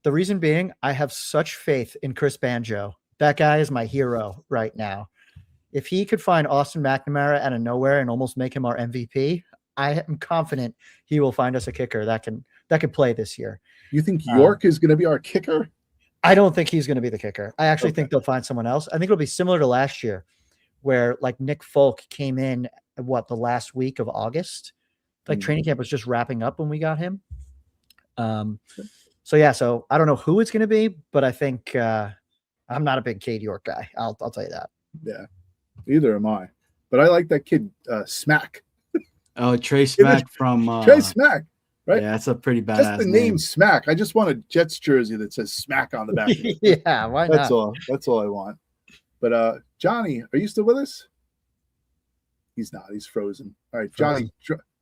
The reason being, I have such faith in Chris Banjo. That guy is my hero right now. If he could find Austin McNamara out of nowhere and almost make him our MVP, I am confident he will find us a kicker that can play this year. You think York is going to be our kicker? I don't think he's going to be the kicker. I actually think they'll find someone else. I think it'll be similar to last year, where like Nick Folk came in the last week of August. Like training camp was just wrapping up when we got him. So I don't know who it's going to be, but I think I'm not a big Cade York guy. I'll tell you that. Yeah, neither am I. But I like that kid Smack. Oh, Trey Smack from Trey Smack. Right? Yeah, that's a pretty badass Just the name Smack. I just want a Jets jersey that says Smack on the back. Of it. Yeah, why not? That's all I want. But Johnny, are you still with us? He's not. He's frozen. All right, Johnny,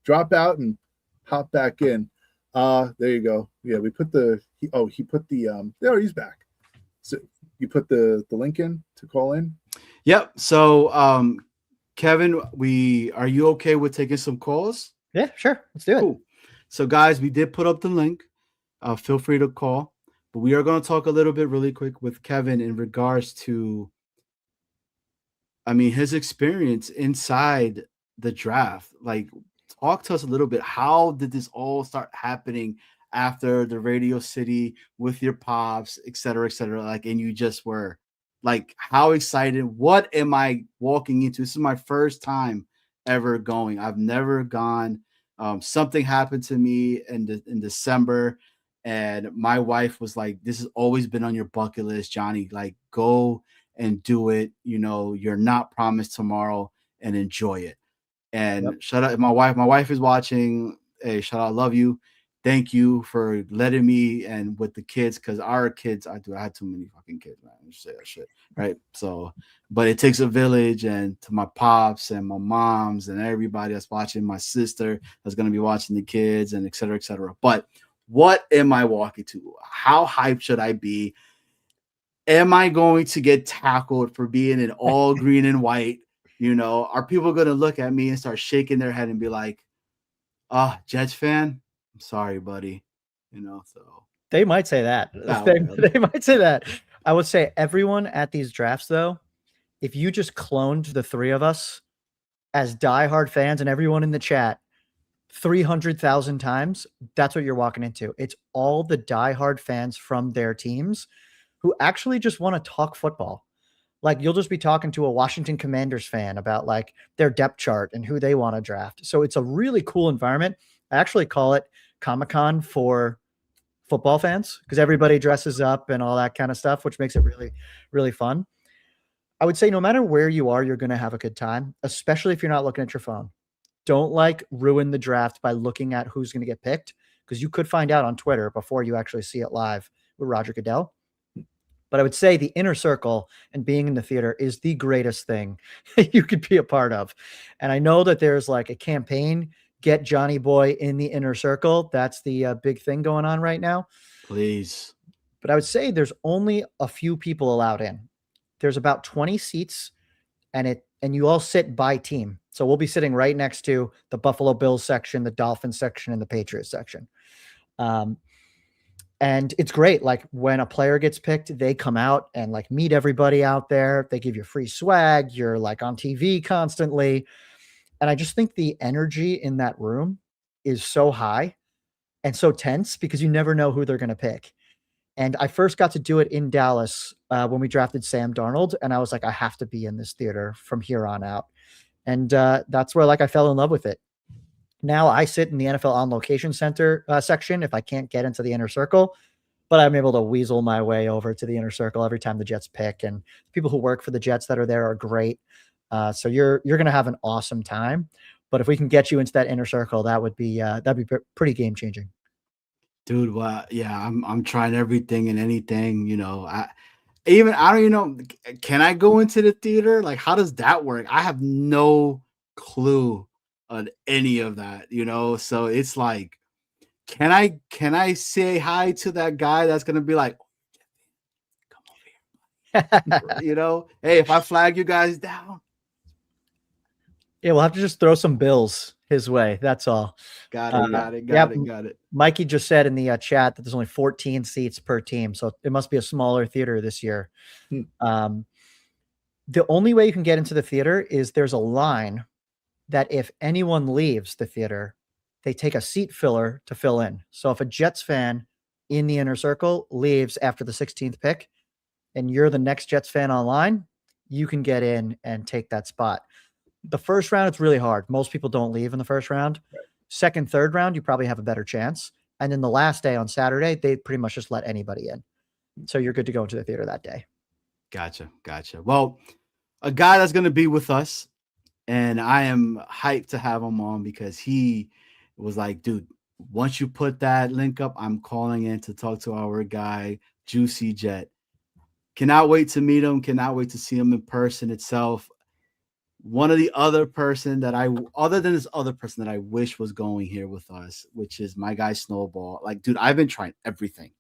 drop out and hop back in. There you go. Yeah, we put he put the there he's back. So you put the link in to call in? Yep. So Kevin, are you okay with taking some calls? Yeah, sure. Let's do it. Cool. So guys, we did put up the link. Feel free to call. But we are going to talk a little bit really quick with Kevin in regards to his experience inside the draft. Like, talk to us a little bit. How did this all start happening after the Radio City with your pops, et cetera, et cetera? Like, and you just were like, how excited? What am I walking into? This is my first time ever going. I've never gone. Something happened to me in December, and my wife was like, this has always been on your bucket list, Johnny. Like, go and do it. You're not promised tomorrow, and enjoy it. And shout out my wife is watching. Hey, shout out, love you. thank you for letting me and with the kids, because our kids, I had too many fucking kids, man. I just say that shit, right? So, but it takes a village, and to my pops and my moms and everybody that's watching, my sister that's gonna be watching the kids, and et cetera, et cetera. But what am I walking to? How hyped should I be? Am I going to get tackled for being in all green and white? You know, are people going to look at me and start shaking their head and be like, Jets fan? I'm sorry, buddy. You know, so They might say that. They might say that. I would say everyone at these drafts, though, if you just cloned the three of us as diehard fans and everyone in the chat 300,000 times, that's what you're walking into. It's all the diehard fans from their teams who actually just want to talk football. Like, you'll just be talking to a Washington Commanders fan about like their depth chart and who they want to draft. So it's a really cool environment. I actually call it Comic-Con for football fans because everybody dresses up and all that kind of stuff, which makes it really, really fun. I would say no matter where you are, you're going to have a good time, especially if you're not looking at your phone. Don't like ruin the draft by looking at who's going to get picked, because you could find out on Twitter before you actually see it live with Roger Goodell. But I would say the inner circle and being in the theater is the greatest thing you could be a part of. And I know that there's like a campaign, get Johnny Boy in the inner circle. That's the big thing going on right now. Please. But I would say there's only a few people allowed in. There's about 20 seats, and you all sit by team. So we'll be sitting right next to the Buffalo Bills section, the Dolphins section, and the Patriots section. And it's great. Like, when a player gets picked, they come out and like meet everybody out there. They give you free swag. You're like on TV constantly. And I just think the energy in that room is so high and so tense because you never know who they're going to pick. And I first got to do it in Dallas when we drafted Sam Darnold. And I was like, I have to be in this theater from here on out. And that's where like I fell in love with it. Now I sit in the NFL On Location Center section if I can't get into the inner circle, but I'm able to weasel my way over to the inner circle every time the Jets pick. And people who work for the Jets that are there are great. So you're going to have an awesome time. But if we can get you into that inner circle, that'd be pretty game changing. Dude, well, yeah, I'm trying everything and anything, you know. I don't even know, can I go into the theater? Like, how does that work? I have no clue on any of that, you know. So it's like, can I say hi to that guy that's gonna be like, come over here, you know? Hey, if I flag you guys down, yeah, we'll have to just throw some bills his way. That's all. Got it. Mikey just said in the chat that there's only 14 seats per team, so it must be a smaller theater this year. The only way you can get into the theater is there's a line that if anyone leaves the theater, they take a seat filler to fill in. So if a Jets fan in the inner circle leaves after the 16th pick and you're the next Jets fan online, you can get in and take that spot. The first round, it's really hard. Most people don't leave in the first round. Right. Second, third round, you probably have a better chance. And then the last day on Saturday, they pretty much just let anybody in. So you're good to go into the theater that day. Gotcha. Well, a guy that's going to be with us, and I am hyped to have him on because he was like, dude, once you put that link up, I'm calling in to talk to our guy, Juicy Jet. Cannot wait to meet him. Cannot wait to see him in person itself. One of the other person that other than this other person that I wish was going here with us, which is my guy Snowball. Like, dude, I've been trying everything.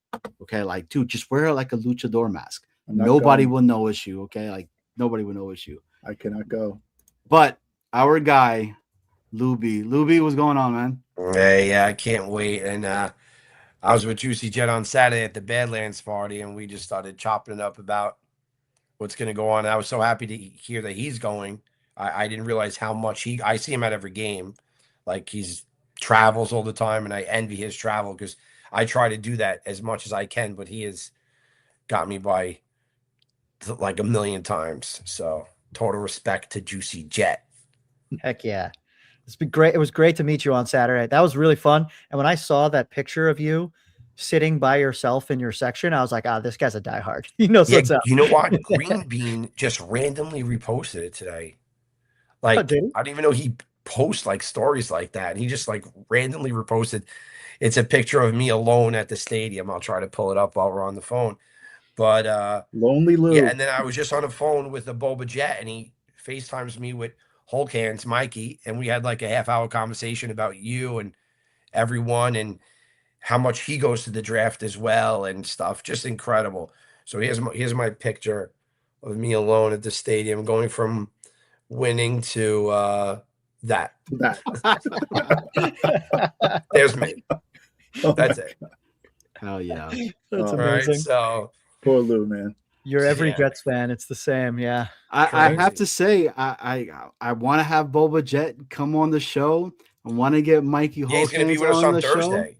Okay. Like, dude, just wear like a luchador mask. Nobody will notice you. Okay. Like, nobody will notice you. I cannot go. But our guy, Luby, what's going on, man? Hey, yeah, I can't wait. And I was with Juicy Jet on Saturday at the Badlands party, and we just started chopping it up about what's going to go on. I was so happy to hear that he's going. I didn't realize how much I see him at every game. Like, he's travels all the time, and I envy his travel because I try to do that as much as I can, but he has got me by like a million times. So total respect to Juicy Jet. Heck yeah. It's been great. It was great to meet you on Saturday. That was really fun. And when I saw that picture of you sitting by yourself in your section, I was like, this guy's a diehard. He knows what's up. You know what? Green Bean just randomly reposted it today. Like, I don't even know he posts like stories like that. He just like randomly reposted. It's a picture of me alone at the stadium. I'll try to pull it up while we're on the phone. But Lonely Lou. yeah, and then I was just on the phone with the Boba Jet, and he FaceTimes me with Hulk Hands Mikey, and we had like a half-hour conversation about you and everyone and how much he goes to the draft as well and stuff. Just incredible. So here's my picture of me alone at the stadium, going from winning to that. There's me. That's it. Hell yeah. That's All All right. amazing. So Poor Lou, man. You're every Yeah. Jets fan. It's the same. Yeah. I have Crazy. to say, I want to have Boba Jet come on the show. I want to get Mikey yeah, he's going to be Hawkins with us on the show. Thursday.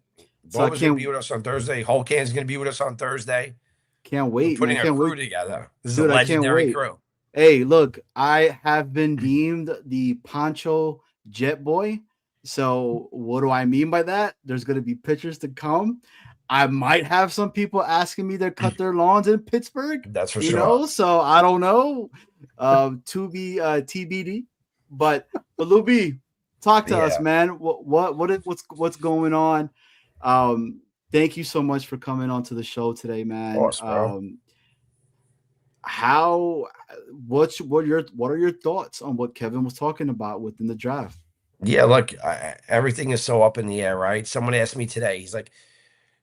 So I Boba's going to can't- be with us on Thursday. Hulk Hands is going to be with us on Thursday. Can't We're wait, putting man. a Can't crew wait. together. This Dude, is a I can't legendary wait. crew. Hey, look, I have been deemed the Poncho Jet Boy. So what do I mean by that? There's going to be pictures to come. I might have some people asking me to cut their lawns in Pittsburgh. That's for You sure. know, so I don't know. To be TBD. But Luby, talk to us, Yeah. man. What's going on? Thank you so much for coming onto the show today, man. Of course, bro. What are your thoughts on what Kevin was talking about within the draft? Yeah, look, everything is so up in the air, right? Someone asked me today, he's like,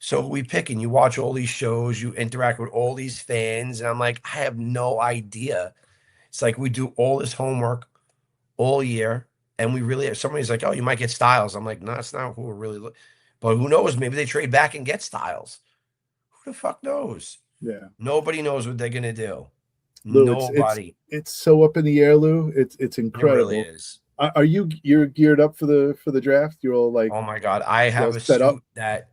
so we pick and you watch all these shows, you interact with all these fans. And I'm like, I have no idea. It's like we do all this homework all year. And we really have somebody's like, oh, you might get Styles. I'm like, no, that's not who we're really looking. But who knows? Maybe they trade back and get Styles. Who the fuck knows? Yeah. Nobody knows what they're gonna do. Lou, Nobody. It's so up in the air, Lou. It's It incredible. really is. Are you're geared up for the draft? You're all like, Oh my God. I have a set suit up? that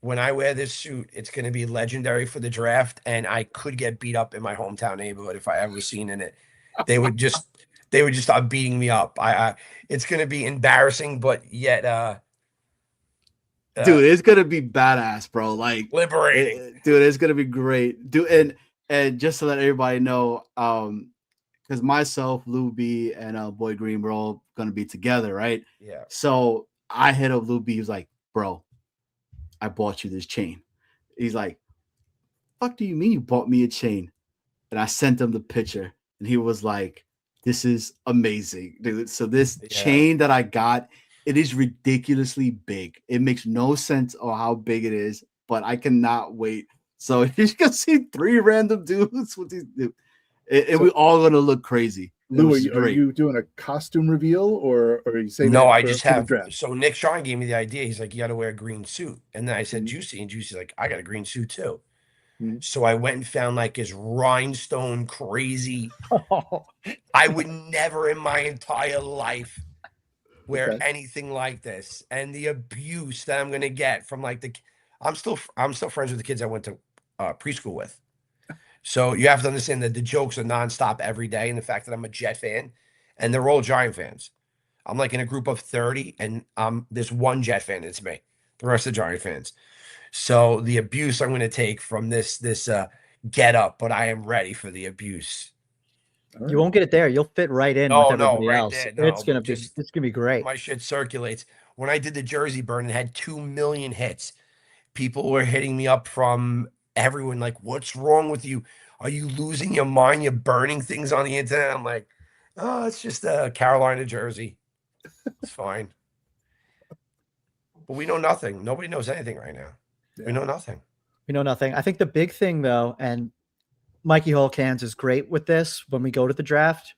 when I wear this suit, it's going to be legendary for the draft. And I could get beat up in my hometown neighborhood if I ever was seen in it. They would just start beating me up. It's going to be embarrassing, but yet, Dude, it's gonna be badass, bro. Like liberating. dude, it's gonna be great. Dude, and just to let everybody know, because myself, Lou B, and Boy Green, we're all gonna be together, right? Yeah. So I hit up Lou B. He was like, bro, I bought you this chain. He's like, fuck do you mean you bought me a chain? And I sent him the picture, and he was like, this is amazing, dude. So this Yeah. chain that I got, it is ridiculously big. It makes no sense on how big it is, but I cannot wait. So you're gonna see 3 random dudes with these, and we're all gonna look crazy. It Lou, was are great. you doing a costume reveal or are you saying No, that I for- just for the have. draft? So Nick Sean gave me the idea. He's like, you got to wear a green suit. And then I said, Mhm. Juicy. And Juicy's like, I got a green suit too. Mhm. So I went and found like this rhinestone crazy. I would never in my entire life wear Okay. anything like this. And the abuse that I'm going to get from like I'm still friends with the kids I went to preschool with. So you have to understand that the jokes are nonstop every day. And the fact that I'm a Jet fan and they're all Giant fans. I'm like in a group of 30 and there's one Jet fan. It's me. The rest are Giant fans. So the abuse I'm going to take from this get up, but I am ready for the abuse. All You right. won't get it there. You'll fit right in No, with no, everybody right else. there, It's no, gonna but be just- it's gonna be great. My shit circulates. When I did the Jersey burn and had 2 million hits, people were hitting me up from everyone like, what's wrong with you? Are you losing your mind? You're burning things on the internet. I'm like, oh, it's just Carolina jersey. It's fine. But we know nothing. Nobody knows anything right now. Yeah. We know nothing. We know nothing. I think the big thing though, and Mikey Holcans is great with this when we go to the draft.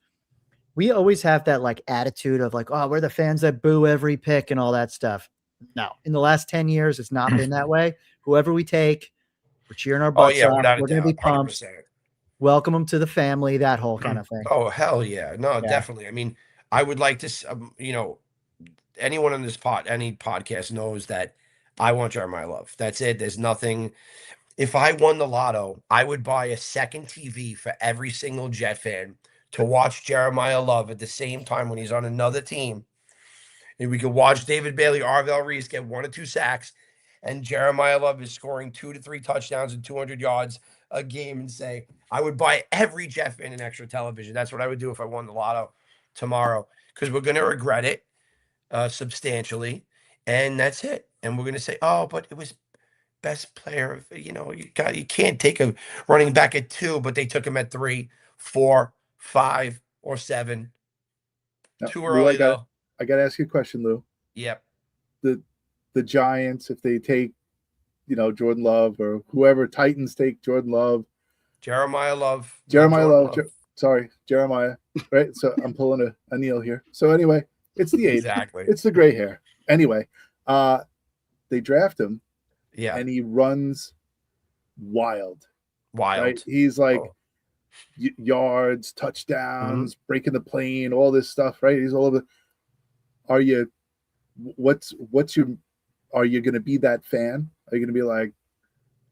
We always have that like attitude of like, oh, we're the fans that boo every pick and all that stuff. No, in the last 10 years, it's not been that way. Whoever we take, we're cheering our Oh, butts yeah, off. without a We're going to doubt. be pumped. 100%. Welcome them to the family, that whole kind of thing. Oh, hell yeah. No, Yeah. definitely. I mean, I would like to, anyone on this any podcast knows that I want Jeremiah Love. That's it. There's nothing. If I won the lotto, I would buy a second TV for every single Jet fan to watch Jeremiah Love at the same time when he's on another team. And we could watch David Bailey, Arvell Reese get 1 or 2 sacks, and Jeremiah Love is scoring 2 to 3 touchdowns and 200 yards a game and say, I would buy every Jet fan an extra television. That's what I would do if I won the lotto tomorrow because we're going to regret it substantially. And that's it. and we're gonna say, oh, but it was best player. You can't take a running back at 2, but they took him at 3, 4, 5, or 7. Now, Too Lou, early though. I gotta ask you a question, Lou. Yep. The Giants, if they take, Jordan Love, or whoever, Titans take Jordan Love, Jeremiah Love. Jeremiah Jordan Love. Sorry, Jeremiah. Right. So I'm pulling a Neil here. So anyway, it's the age. Exactly. It's the gray hair. Anyway, they draft him, Yeah. and he runs wild. Wild. Right. He's like Oh. yards, touchdowns, breaking the plane, all this stuff. Right. He's all over. Are you going to be that fan? Are you going to be like,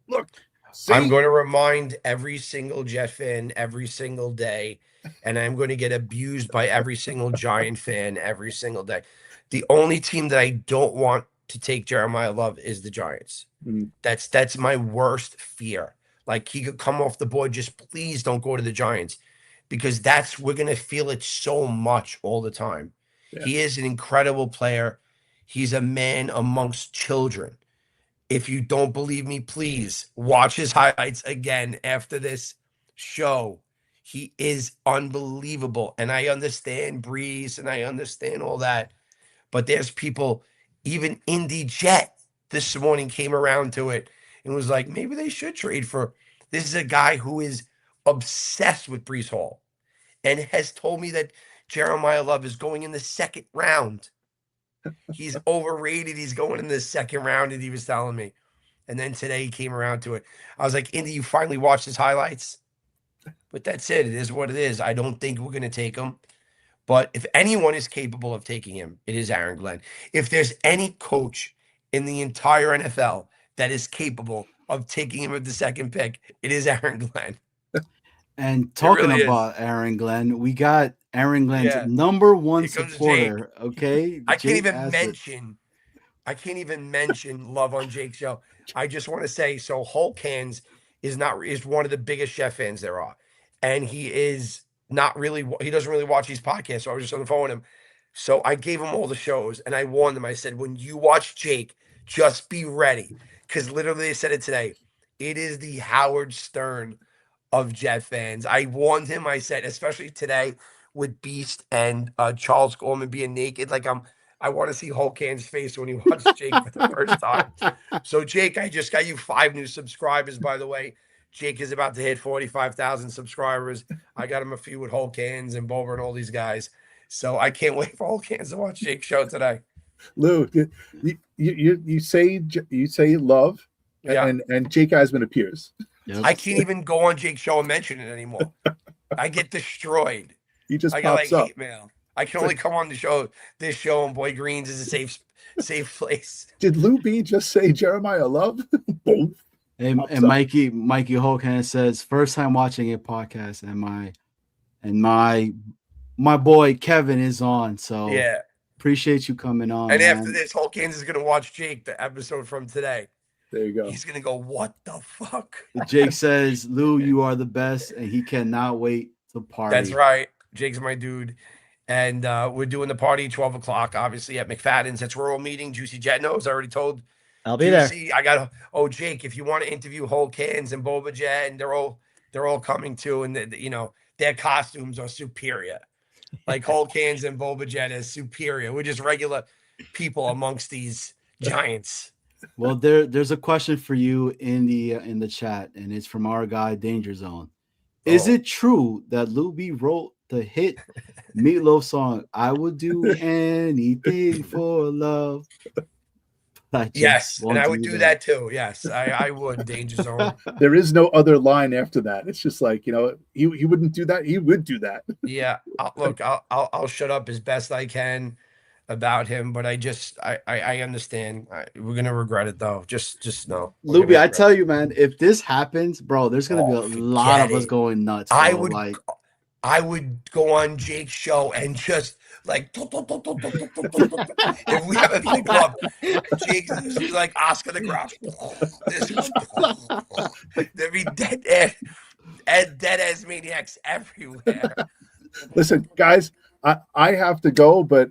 look, see? I'm going to remind every single Jet fan every single day, and I'm going to get abused by every single Giant fan every single day. The only team that I don't want to take Jeremiah Love is the Giants. Mhm. That's my worst fear. Like, he could come off the board. Just please don't go to the Giants, because we're going to feel it so much all the time. Yeah. He is an incredible player. He's a man amongst children. If you don't believe me, please watch his highlights again after this show. He is unbelievable. And I understand Breeze and I understand all that. But there's people, even Indy Jet this morning came around to it and was like, maybe they should trade for. This is a guy who is obsessed with Breece Hall and has told me that Jeremiah Love is going in the 2nd round. He's overrated. He's going in the 2nd round, and he was telling me. And then today he came around to it. I was like, Indy, you finally watched his highlights? But that's it. It is what it is. I don't think we're going to take him. But if anyone is capable of taking him, it is Aaron Glenn. If there's any coach in the entire NFL that is capable of taking him at the 2nd pick, it is Aaron Glenn. And talking really about Aaron Glenn, we got Aaron Glenn's Yeah. number 1 Here comes supporter. Okay, I can't Jake even Assett. mention love on Jake's show. I just want to say, so Hulk Hands is one of the biggest chef fans there are, and he doesn't really watch these podcasts. So I was just on the phone with him. So I gave him all the shows, and I warned him. I said, when you watch Jake, just be ready, because literally they said it today. It is the Howard Stern of Jet fans. I warned him. I said, especially today with Beast and Charles Gorman being naked, I want to see Hulk Hand's face when he watches Jake for the first time. So Jake, I just got you 5 new subscribers, by the way. Jake is about to hit 45,000 subscribers. I got him a few with Hulk Hands and Bober and all these guys. So I can't wait for Hulk Hands to watch Jake's show today. Lou, you say love, Yeah. and Jake Eisman appears. Yep. I can't even go on Jake's show and mention it anymore. I get destroyed. He just I got pops up. hate mail. I can only come on this show, and Boy Greens is a safe place. Did Lou B just say Jeremiah Love? Boom. And Pops up. Mikey Holkan says, first time watching a podcast, and my boy Kevin is on. So Yeah. appreciate you coming on. And man. after this, Hulk Hands is gonna watch Jake, the episode from today. There you go. He's gonna go, what the fuck? Jake says, Lou, you are the best, and he cannot wait to party. That's right. Jake's my dude. And we're doing the party 12 o'clock, obviously, at McFadden's. That's where we're all meeting. Juicy Jet knows. I already told I'll be there. Juicy. Jake, if you want to interview Hulk Hands and Boba Jet, and they're all coming too, and their costumes are superior. Like Hulk Hands and Boba Jet is superior. We're just regular people amongst these giants. Well, there's a question for you in the chat, and it's from our guy Danger Zone. Is Oh. it true that Lou B wrote the hit Meatloaf song "I Would Do Anything for Love"? Yes, and I would do that too. Yes, I would. Danger Zone. There is no other line after that. It's just like, he wouldn't do that. He would do that. Yeah. I'll shut up as best I can about him, but I understand. We're gonna regret it though. Just know. We're Luby, gonna I regret tell you, man, if this happens, bro, there's gonna Oh, be a lot of forget us it. going nuts. I bro. would- I would go on Jake's show and just like if we have a big club, Jake is like Oscar the Grouch. There'd be dead ass maniacs everywhere. Listen, guys, I have to go, but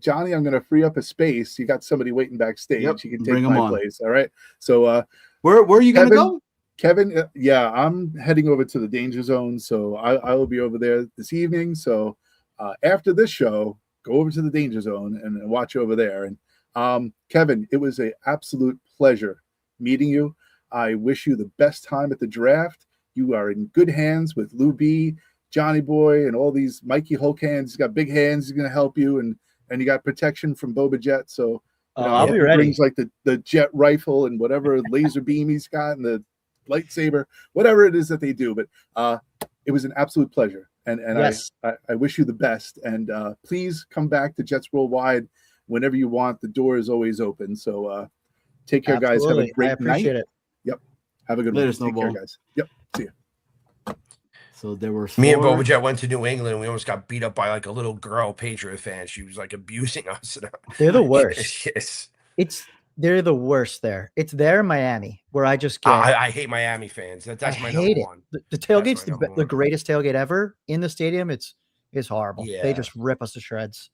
Johnny, I'm gonna free up a space. You got somebody waiting backstage. Yep, You can bring take 'em my on. place. All right. So Where are you gonna Kevin, go? Kevin, yeah, I'm heading over to the Danger Zone, so I will be over there this evening. So after this show, go over to the Danger Zone and watch over there. And Kevin, it was an absolute pleasure meeting you. I wish you the best time at the draft. You are in good hands with Lou B, Johnny Boy, and all these Mikey Hulk hands. He's got big hands. He's going to help you, and you got protection from Boba Jet. So I'll be he ready. brings like the jet rifle and whatever laser beam he's got and the lightsaber, whatever it is that they do. But it was an absolute pleasure, and Yes. I wish you the best. And please come back to Jets Worldwide whenever you want. The door is always open. So take care, guys. Have a Absolutely. great I appreciate night. it. Yep. Have a good Later, one. Take care, Snowball. guys. Yep. See ya. So there were Me and 4. Boba Jet went to New England and we almost got beat up by like a little girl Patriot fan. She was like abusing us. They're the worst. Yes. They're the worst there. It's there in Miami where I just get. I hate Miami fans. That's I my hate number it. one. The tailgate's my number the one. greatest tailgate ever in the stadium. It's horrible. Yeah. They just rip us to shreds.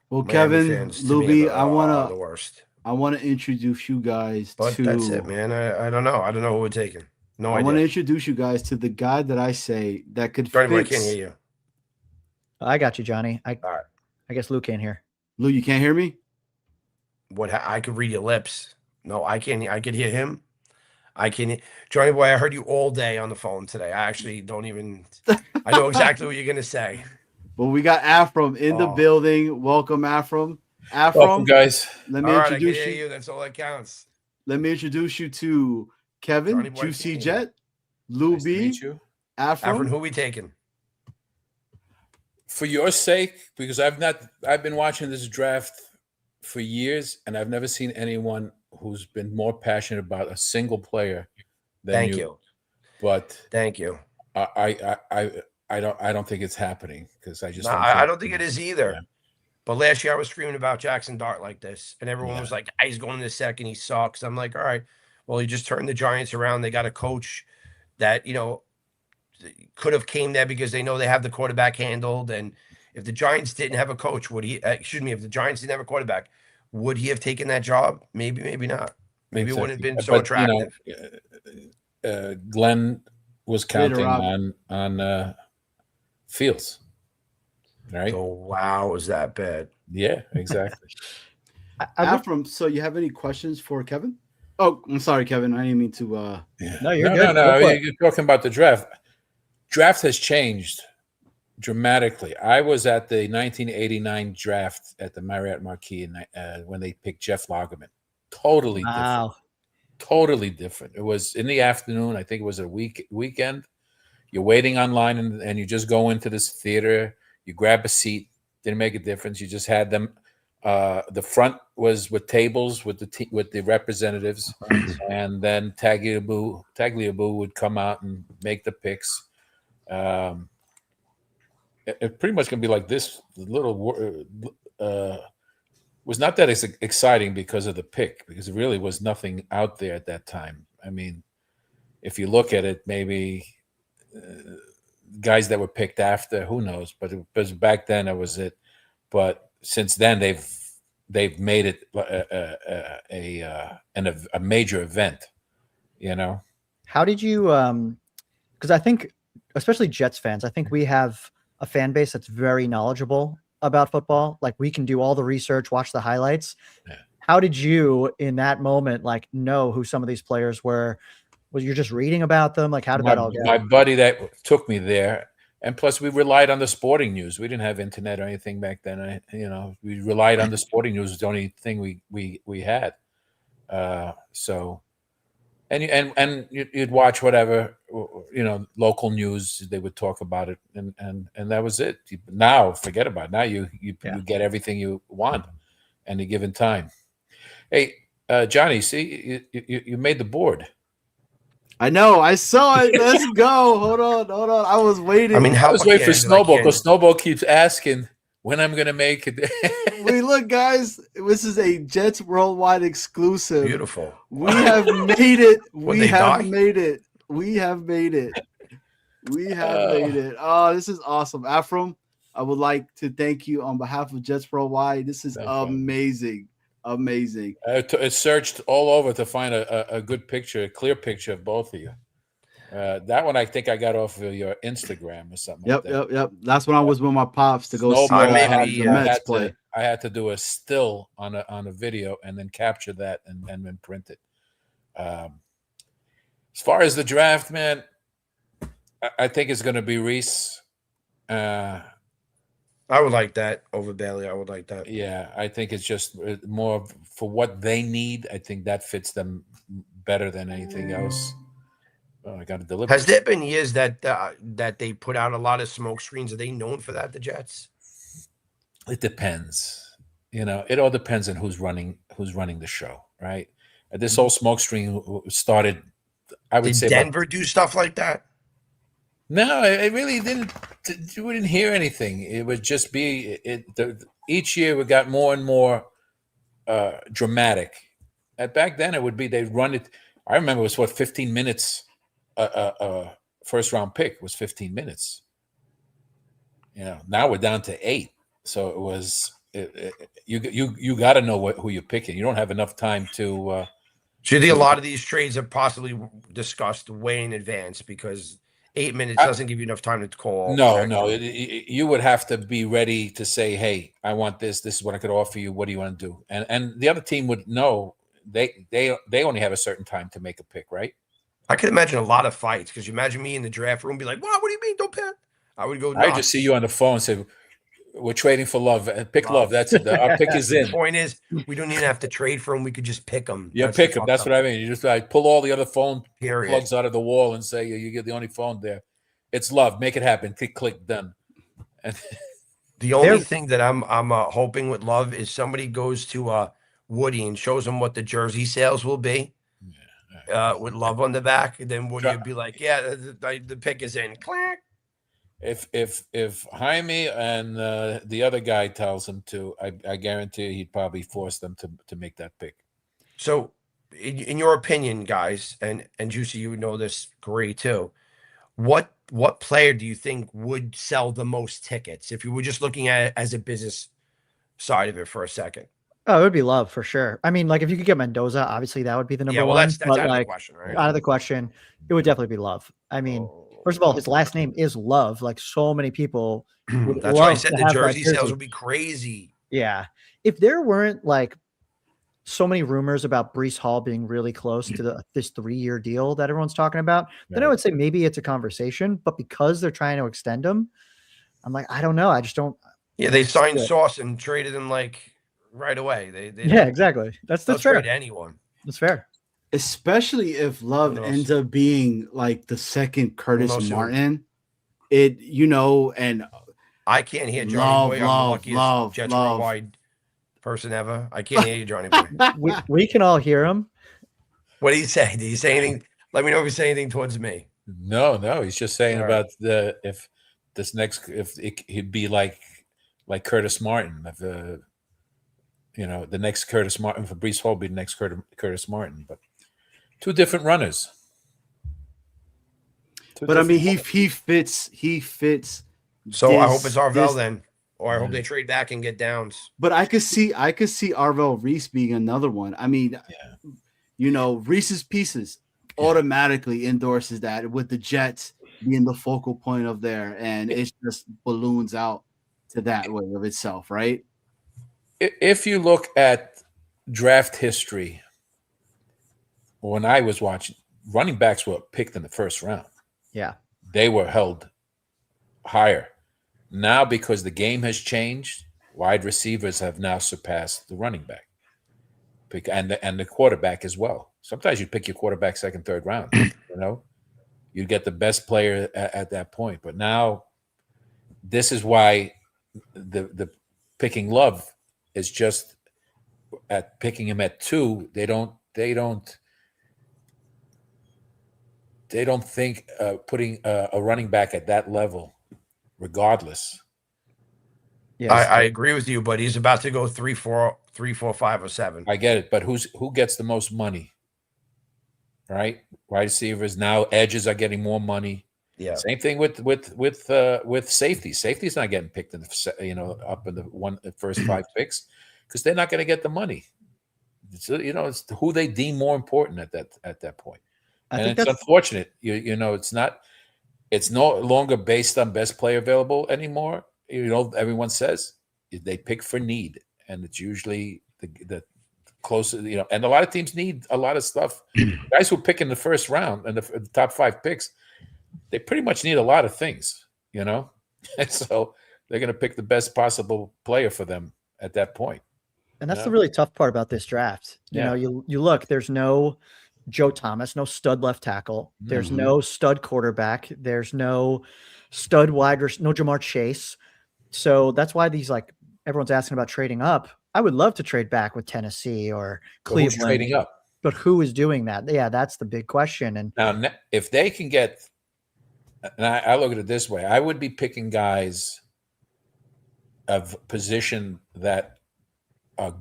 Well, Miami Kevin, fans to me Luby, are the worst. I wanna introduce you guys But to. that's it, man. I don't know. I don't know who we're taking. No I want to idea. introduce you guys to the guy that I say that could Johnny Boy, I fix. can't hear you. I got you, Johnny. All right. I guess Luke can't hear. Lou, you can't hear me? I could read your lips. No, I can't. I could hear him. I can. Johnny Boy, I heard you all day on the phone today. I actually don't even. I know exactly what you're gonna say. Well, we got Afram in the Oh. building. Welcome, Afram. Welcome, Afram, guys. let me All right, I can introduce hear you. you. That's all that counts. Let me introduce you to Kevin, Johnny Boy, Juicy can't hear you. Jet, Lou Nice to B, meet you. Afrin, Afram. who we taking? For your sake, because I've been watching this draft for years, and I've never seen anyone who's been more passionate about a single player than Thank you. But Thank you. I don't think it's happening because I just No, I don't think it is either. Yeah. But last year I was screaming about Jackson Dart like this, and everyone Yeah. was like, "He's going to second. He sucks." I'm like, "All right, well, he just turned the Giants around. They got a coach that could have came there because they know they have the quarterback handled. And if the Giants didn't have a coach, would he? Excuse me, if the Giants didn't have a quarterback, would he have taken that job? Maybe, maybe not. Maybe it wouldn't have been so But, attractive. Glenn was counting Rob. on Fields, right? So wow, was that bad? Yeah, exactly. I would- Afram, so you have any questions for Kevin? Oh, I'm sorry, Kevin. I didn't mean to. Yeah. No, you're no, good. No, Go for it. You're talking about the draft. Draft has changed dramatically. I was at the 1989 draft at the Marriott Marquis when they picked Jeff Lagerman. Totally different. Wow. Totally different. It was in the afternoon. I think it was a weekend. You're waiting online and you just go into this theater. You grab a seat. Didn't make a difference. You just had them. The front was with tables with the representatives, and then Tagliabue would come out and make the picks. It pretty much going to be like this. The little was not that exciting because of the pick, because it really was nothing out there at that time. I mean, if you look at it, maybe guys that were picked after, who knows? But it was back then. That was it. But since then, they've made it a major event. You know. How did you? Because I think, especially Jets fans, I think we have a fan base that's very knowledgeable about football. Like we can do all the research, watch the highlights. Yeah. How did you, in that moment, like know who some of these players were? Was you just reading about them? Like how did that all go? My buddy that took me there, and plus we relied on the sporting news. We didn't have internet or anything back then. We relied on the sporting news. It was the only thing we had. So, and you'd watch whatever local news. They would talk about it, and that was it. Now forget about it. Now you get everything you want any given time. Hey, Johnny, see you made the board. I know. I saw it. Let's go. Hold on. I was waiting. I mean, I was waiting for Snowball because because Snowball keeps asking when I'm going to make it. Wait, look, guys. This is a Jets Worldwide exclusive. Beautiful. We have made it. Would We they have die? made it. We have made it. We have made it. Oh, this is awesome. Afram, I would like to thank you on behalf of Jets Worldwide. This is No problem. amazing. Amazing. It searched all over to find a good picture, a clear picture of both of you. That one I think I got off of your Instagram or something. Yep, like that. yep. That's when I was with my pops to go see Snowball, maybe, the Mets play. I had to do a still on a video and then capture that and then print it. As far as the draft, man, I think it's going to be Reese. I would like that over Bailey. I would like that. Yeah, I think it's just more for what they need. I think that fits them better than anything else. Oh, I got to deliver. Has there been years that that they put out a lot of smoke screens? Are they known for that, the Jets? It depends. You know, it all depends on who's running the show, right? This whole smoke screen started. I would Did say Denver do stuff like that? No, it really didn't. We didn't hear anything. It would just be each year we got more and more dramatic. Back then, it would be they'd run it. I remember it was 15 minutes. First round pick was 15 minutes. You know, now we're down to 8. So it was you got to know who you're picking. You don't have enough time to. So you think a lot of these trades are possibly discussed way in advance because 8 minutes doesn't give you enough time to call. No. You would have to be ready to say, "Hey, I want this. This is what I could offer you. What do you want to do?" And the other team would know they only have a certain time to make a pick, right? I can imagine a lot of fights because you imagine me in the draft room be like, "What? What do you mean? Don't pick?" I would go. I just see you on the phone and say, "We're trading for Love. Pick Love. That's it. Our pick is in." The point is, we don't even have to trade for him. We could just pick him. Yeah, pick him. That's what I mean. You just pull all the other phone Period. plugs out of the wall and say, "You get the only phone there. It's Love. Make it happen. Click, done." And the only thing that I'm hoping with Love is somebody goes to Woody and shows him what the jersey sales will be. With Love on the back, and then Woody would be like, "Yeah, the pick is in." Clack. If Jaime and the other guy tells him to, I guarantee he'd probably force them to make that pick. So, in your opinion, guys, and Juicy, you would know this great too. What player do you think would sell the most tickets if you were just looking at it as a business side of it for a second? Oh, it would be Love for sure. I mean, like if you could get Mendoza, obviously that would be the number one. That's but out of the like question, right? out of the question, it would definitely be Love. I mean, first of all, his last name is Love. Like so many people. would That's why I love said to the have that jersey sales would be crazy. Yeah. If there weren't like so many rumors about Breece Hall being really close to this 3-year deal that everyone's talking about, then I would say maybe it's a conversation. But because they're trying to extend him, I'm like, I don't know. I just don't. Yeah, they signed Sauce and traded him like right away. They Yeah, exactly. That's fair. trade anyone. That's fair. Especially if Love knows? ends up being like the second Curtis knows who? Martin. And I can't hear Johnny Boy. I'm the Love, luckiest Jets love. Worldwide person ever. I can't hear you, Johnny Boy. We can all hear him. What did he say? Did he say anything? Let me know if he say anything towards me. No, he's just saying All about if he'd be like Curtis Martin, if the next Curtis Martin for Breece Hall be the next Curtis Martin, but two different runners. But I mean, he fits. So I hope it's Arvell this- then, or I hope they trade back and get Downs. But I could see Arvell Reese being another one. I mean, Reese's Pieces automatically endorses that with the Jets being the focal point of there, and it just balloons out to that way of itself, right? If you look at draft history, when I was watching, running backs were picked in the first round. Yeah. They were held higher. Now, because the game has changed, wide receivers have now surpassed the running back and the quarterback as well. Sometimes you pick your quarterback second, third round. You get the best player at that point. But now, this is why the picking Love is just at picking him at 2. They don't think putting a running back at that level, regardless. Yes. I agree with you, but he's about to go 3, 4, 5, or 7. I get it, but who gets the most money? Right? Wide receivers now, edges are getting more money. Yeah. Same thing with safety. Safety's not getting picked in the up in the first 5 picks because they're not going to get the money. So, it's who they deem more important at that point. I And think it's that's unfortunate. It's no longer based on best player available anymore. Everyone says they pick for need, and it's usually the closer, and a lot of teams need a lot of stuff. Guys who pick in the first round and the top 5 picks, they pretty much need a lot of things, and so they're going to pick the best possible player for them at that point. And that's the really tough part about this draft. You look, there's no Joe Thomas, no stud left tackle. There's no stud quarterback. There's no stud no Jamar Chase. So that's why everyone's asking about trading up. I would love to trade back with Tennessee or Cleveland. Who's trading up? But who is doing that? Yeah, that's the big question. And now, if they can get, and I look at it this way, I would be picking guys of position that are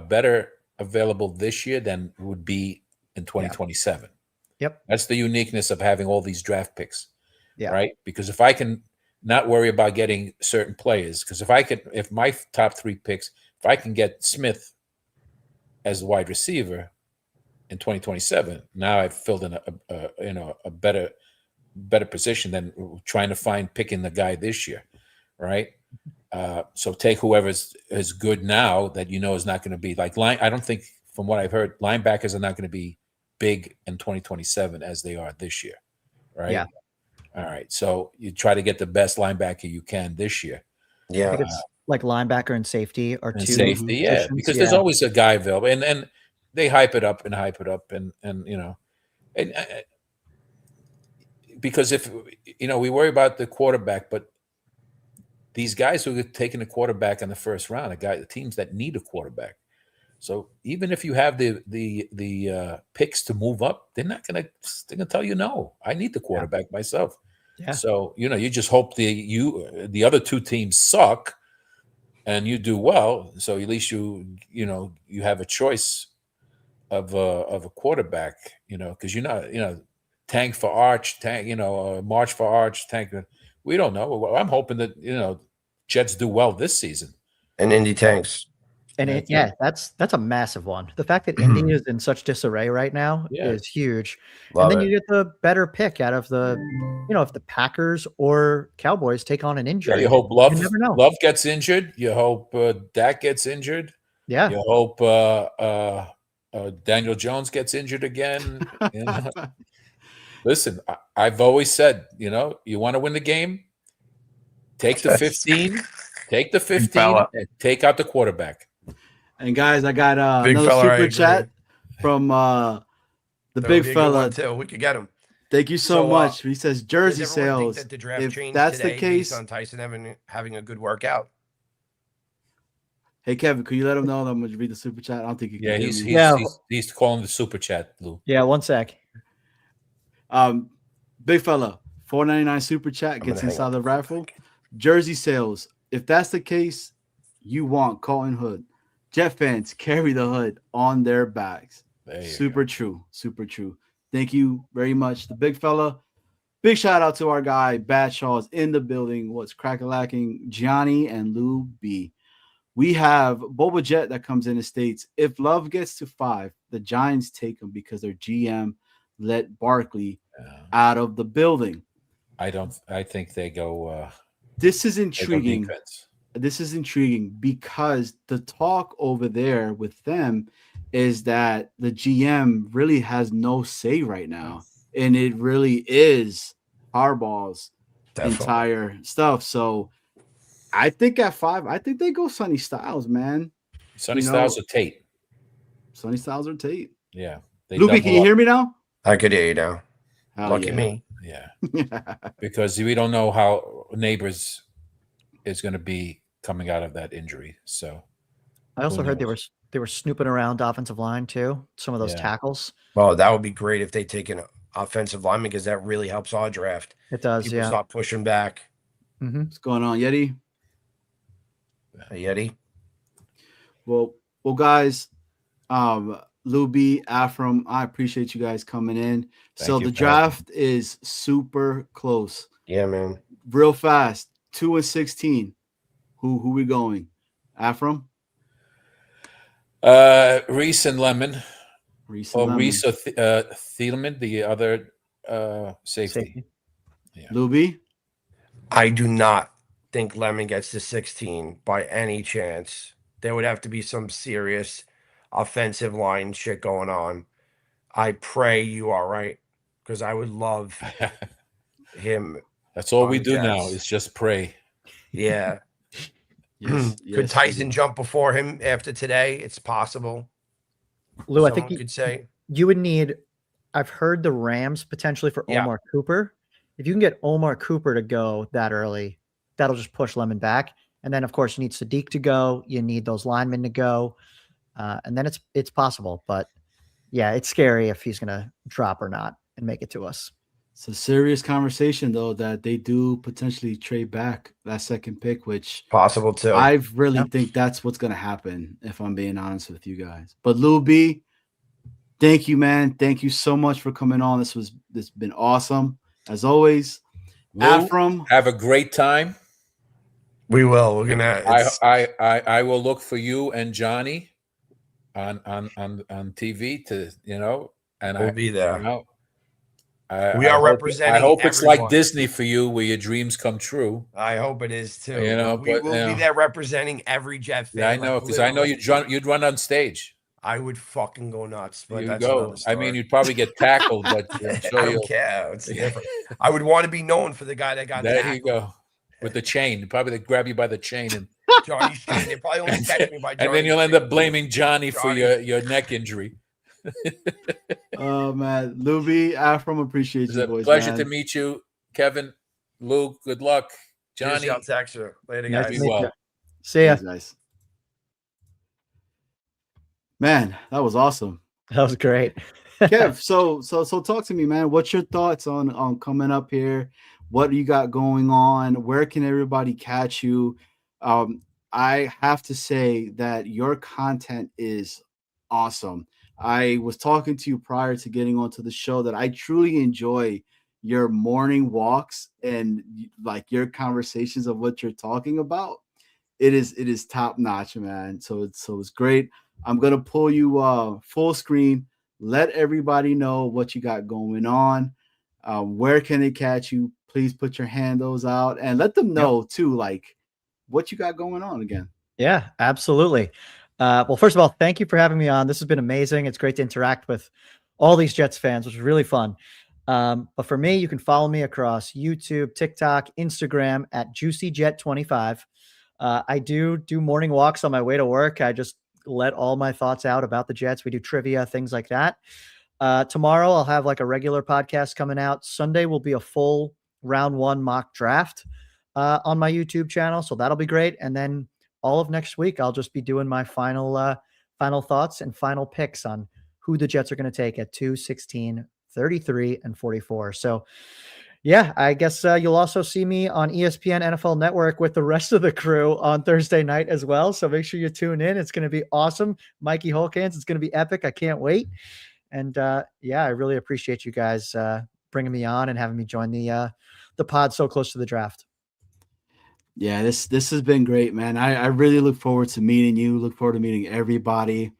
better available this year than would be in 2027. Yep. That's the uniqueness of having all these draft picks. Yeah. Right. Because if I can not worry about getting certain players, because if my top 3 picks, if I can get Smith as a wide receiver in 2027, now I've filled in a better position than trying to picking the guy this year. Right. So take whoever's is good now that is not going to be I don't think, from what I've heard, linebackers are not going to be big in 2027 as they are this year, right? Yeah. All right. So you try to get the best linebacker you can this year. Yeah. it's like linebacker and safety are two safety, yeah, positions. because there's always a guy available, and they hype it up, and because if we worry about the quarterback, but these guys who are taking a quarterback in the first round, the teams that need a quarterback. So even if you have the picks to move up, they're gonna tell you no. I need the quarterback myself. Yeah. So you just hope the other 2 teams suck, and you do well. So at least you have a choice of a quarterback. Because tank for Arch, march for Arch, tank. We don't know. I'm hoping that Jets do well this season. And Indy tanks. And that's a massive one. The fact that Indy is in such disarray right now is huge. Love and then it. you get the better pick out of the, if the Packers or Cowboys take on an injury. Yeah, you hope You never know. Love gets injured. You hope Dak gets injured. Yeah. You hope Daniel Jones gets injured again. Listen, I've always said, you want to win the game, take the 15, and take out the quarterback. And guys, I got Big another fella, I super agree. chat from the That would big be a good fella. one, too. We could get him. Thank you so So, much. He says jersey Does everyone think sales. that the draft If changed that's today the case, based on Tyson having a good workout? hey Kevin, could you let him know that I'm going to read the super chat? I don't think you can. Yeah, hear me. he's calling the super chat, Lou. Yeah, one sec. Big fella, $4.99 super chat gets inside the raffle. Jersey sales. If that's the case, you want Colton Hood. Jet fans carry the hood on their backs. Super true. Super true. Thank you very much. The big fella. Big shout out to our guy, Badshaw's in the building. What's crack-a-lacking? Gianni and Lou B. We have Boba Jet that comes in and states, if Love gets to 5, the Giants take him because their GM let Barkley out of the building. I think they go. This is they go intriguing. defense. This is intriguing because the talk over there with them is that the GM really has no say right now. And it really is Harbaugh's entire stuff. So I think at 5, I think they go Sonny Styles, man. Sonny Styles or Tate? Sonny Styles or Tate. Yeah. Luby, can you hear me now? I could hear you now. Lucky yeah. me. Yeah. Because we don't know how Neighbors is going to be coming out of that injury. So I also heard they were snooping around offensive line too. Some of those tackles. Well, that would be great if they take an offensive lineman because that really helps our draft. It does. People stop pushing back. Mm-hmm. What's going on, Yeti? Yeti. Well, guys, Luby, Afram, I appreciate you guys coming in. So you the for having draft is super close. Yeah, man. Real fast. 2 and 16. Who we going? Afram? Reese and Lemon. Reese Or and Lemon. Reese or Thielman, the other safety. Yeah. Luby? I do not think Lemon gets to 16 by any chance. There would have to be some serious offensive line shit going on. I pray you are right, because I would love him. That's all on we the do now Jets. is just pray. Yeah. Yes, Could Tyson jump before him after today? It's possible. Lou, I Someone think could say. you would need. I've heard the Rams potentially for Yeah. Omar Cooper. If you can get Omar Cooper to go that early, that'll just push Lemon back. And then, of course, you need Sadiq to go. You need those linemen to go, and then it's possible. But yeah, it's scary if he's going to drop or not and make it to us. It's a serious conversation, though, that they do potentially trade back that second pick, which Possible too. I really Yep. think that's what's going to happen, if I'm being honest with you guys. But Luby, thank you, man. Thank you so much for coming on. This has been awesome. As always, Lou, Afram, have a great time. We will. We're gonna. I will look for you and Johnny on TV to and We'll be there. We are representing I hope it's like everyone. Disney for you, where your dreams come true. I hope it is too. But, we will be there representing every Jet fan. Yeah, I know, because I know you'd run on stage. I would fucking go nuts. But You that's go. another I story. mean, you'd probably get tackled, but I'm sure I don't you'll. care. It's different. I would want to be known for the guy that got There tackled. you go. With the chain, probably they grab you by the chain, and Johnny Sheen. They probably only catch me by Johnny and then you'll end Sheen. up blaming Johnny for Johnny. your neck injury. oh man, Luby, Afram, appreciate It's you, a boys. pleasure man. to meet you, Kevin. Lou, good luck. Cheers, Johnny, y'all, text her. Later, Nice guys. to meet well. you. See ya. Thanks, guys. Man, that was awesome. That was great. Kev, so talk to me, man. What's your thoughts on coming up here? What do you got going on? Where can everybody catch you? I have to say that your content is awesome. I was talking to you prior to getting onto the show that I truly enjoy your morning walks and like your conversations of what you're talking about. It is top notch, man. So it's great. I'm gonna pull you full screen. Let everybody know what you got going on. Where can they catch you? Please put your handles out and let them know too, like what you got going on again. Yeah, absolutely. Well, first of all, thank you for having me on. This has been amazing. It's great to interact with all these Jets fans, which is really fun. But for me, you can follow me across YouTube, TikTok, Instagram at JuicyJet25. I do morning walks on my way to work. I just let all my thoughts out about the Jets. We do trivia, things like that. Tomorrow I'll have like a regular podcast coming out. Sunday will be a full round one mock draft on my YouTube channel. So that'll be great. And then all of next week, I'll just be doing my final thoughts and final picks on who the Jets are going to take at 2, 16, 33, and 44. So yeah, I guess you'll also see me on ESPN NFL Network with the rest of the crew on Thursday night as well. So make sure you tune in. It's going to be awesome. Mikey Holkans, it's going to be epic. I can't wait. And yeah, I really appreciate you guys bringing me on and having me join the pod so close to the draft. Yeah, this has been great, man. I really look forward to meeting you. Look forward to meeting everybody.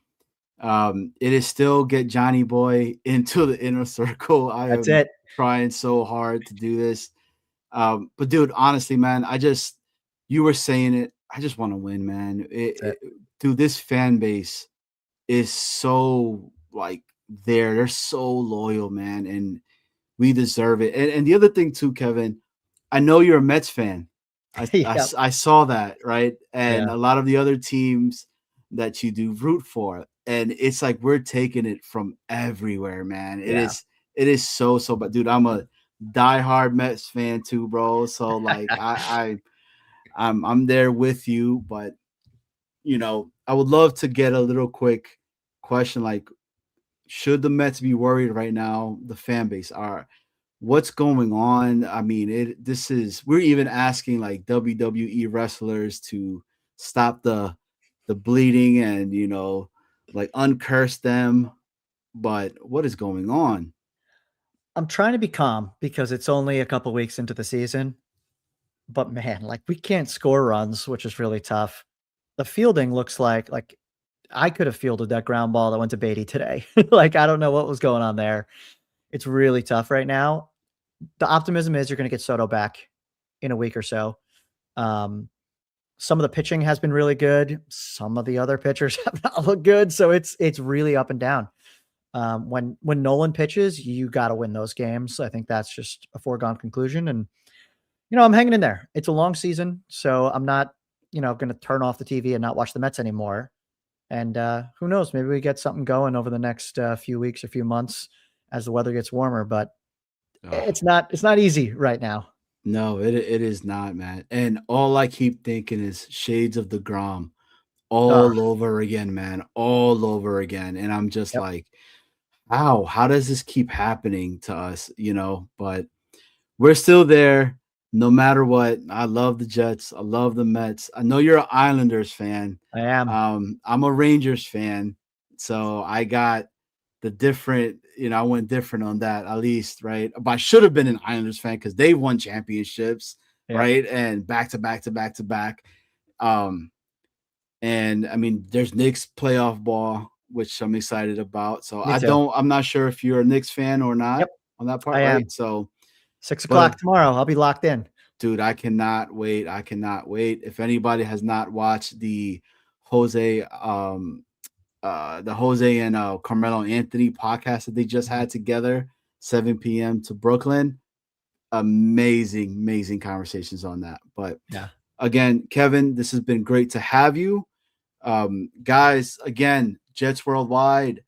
It is still get Johnny Boy into the inner circle. That's it. Trying so hard to do this. But dude, honestly, man, you were saying it. I just want to win, man. Dude, this fan base is so like they're so loyal, man, and we deserve it. And the other thing too, Kevin, I know you're a Mets fan. I saw that, right? And a lot of the other teams that you do root for, and it's like we're taking it from everywhere, man. It is so but dude, I'm a diehard Mets fan too, bro. So like I'm there with you, but you know, I would love to get a little quick question, like should the Mets be worried right now? The fan base are. What's going on? I mean, we're even asking like WWE wrestlers to stop the bleeding and, you know, like uncurse them. But what is going on? I'm trying to be calm because it's only a couple weeks into the season. But man, like we can't score runs, which is really tough. The fielding looks like I could have fielded that ground ball that went to Beatty today. Like I don't know what was going on there. It's really tough right now. The optimism is you're going to get Soto back in a week or so. Some of the pitching has been really good. Some of the other pitchers have not looked good. So it's really up and down. When Nolan pitches, you got to win those games. I think that's just a foregone conclusion. And, I'm hanging in there. It's a long season. So I'm not, going to turn off the TV and not watch the Mets anymore. And who knows, maybe we get something going over the next few weeks or few months as the weather gets warmer, but it's not easy right now. No, it is not, man. And all I keep thinking is shades of DeGrom all over again, man, all over again. And I'm just like, how does this keep happening to us? But we're still there no matter what. I love the Jets. I love the Mets. I know you're an Islanders fan. I am. I'm a Rangers fan. So I got the different, I went different on that at least, right? But I should have been an Islanders fan because they won championships, right? And back to back to back to back. And I mean, there's Knicks playoff ball, which I'm excited about. So I'm not sure if you're a Knicks fan or not on that part, right? So 6 o'clock tomorrow, I'll be locked in. Dude, I cannot wait. I cannot wait. If anybody has not watched the Jose and Carmelo Anthony podcast that they just had together, 7 p.m. to Brooklyn, amazing conversations on that. But again, Kevin, this has been great to have you. Guys, again, Jets Worldwide.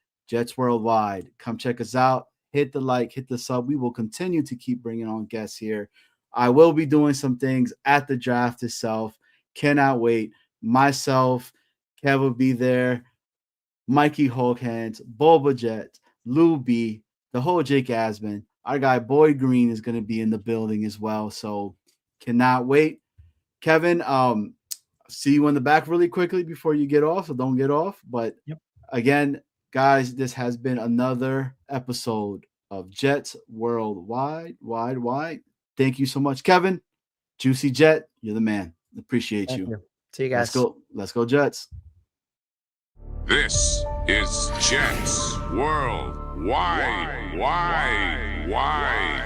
Come check us out. Hit the like, hit the sub. We will continue to keep bringing on guests here. I will be doing some things at the draft itself. Cannot wait. Myself, Kev will be there. Mikey Hulkhands, Boba Jet, Lou B, the whole Jake Asman. Our guy Boyd Green is going to be in the building as well. So cannot wait. Kevin, see you in the back really quickly before you get off. So don't get off. But again, guys, this has been another episode of Jets Worldwide. Thank you so much, Kevin. Juicy Jet, you're the man. Appreciate you. See you guys. Let's go Jets. This is Jets Worldwide. Wide.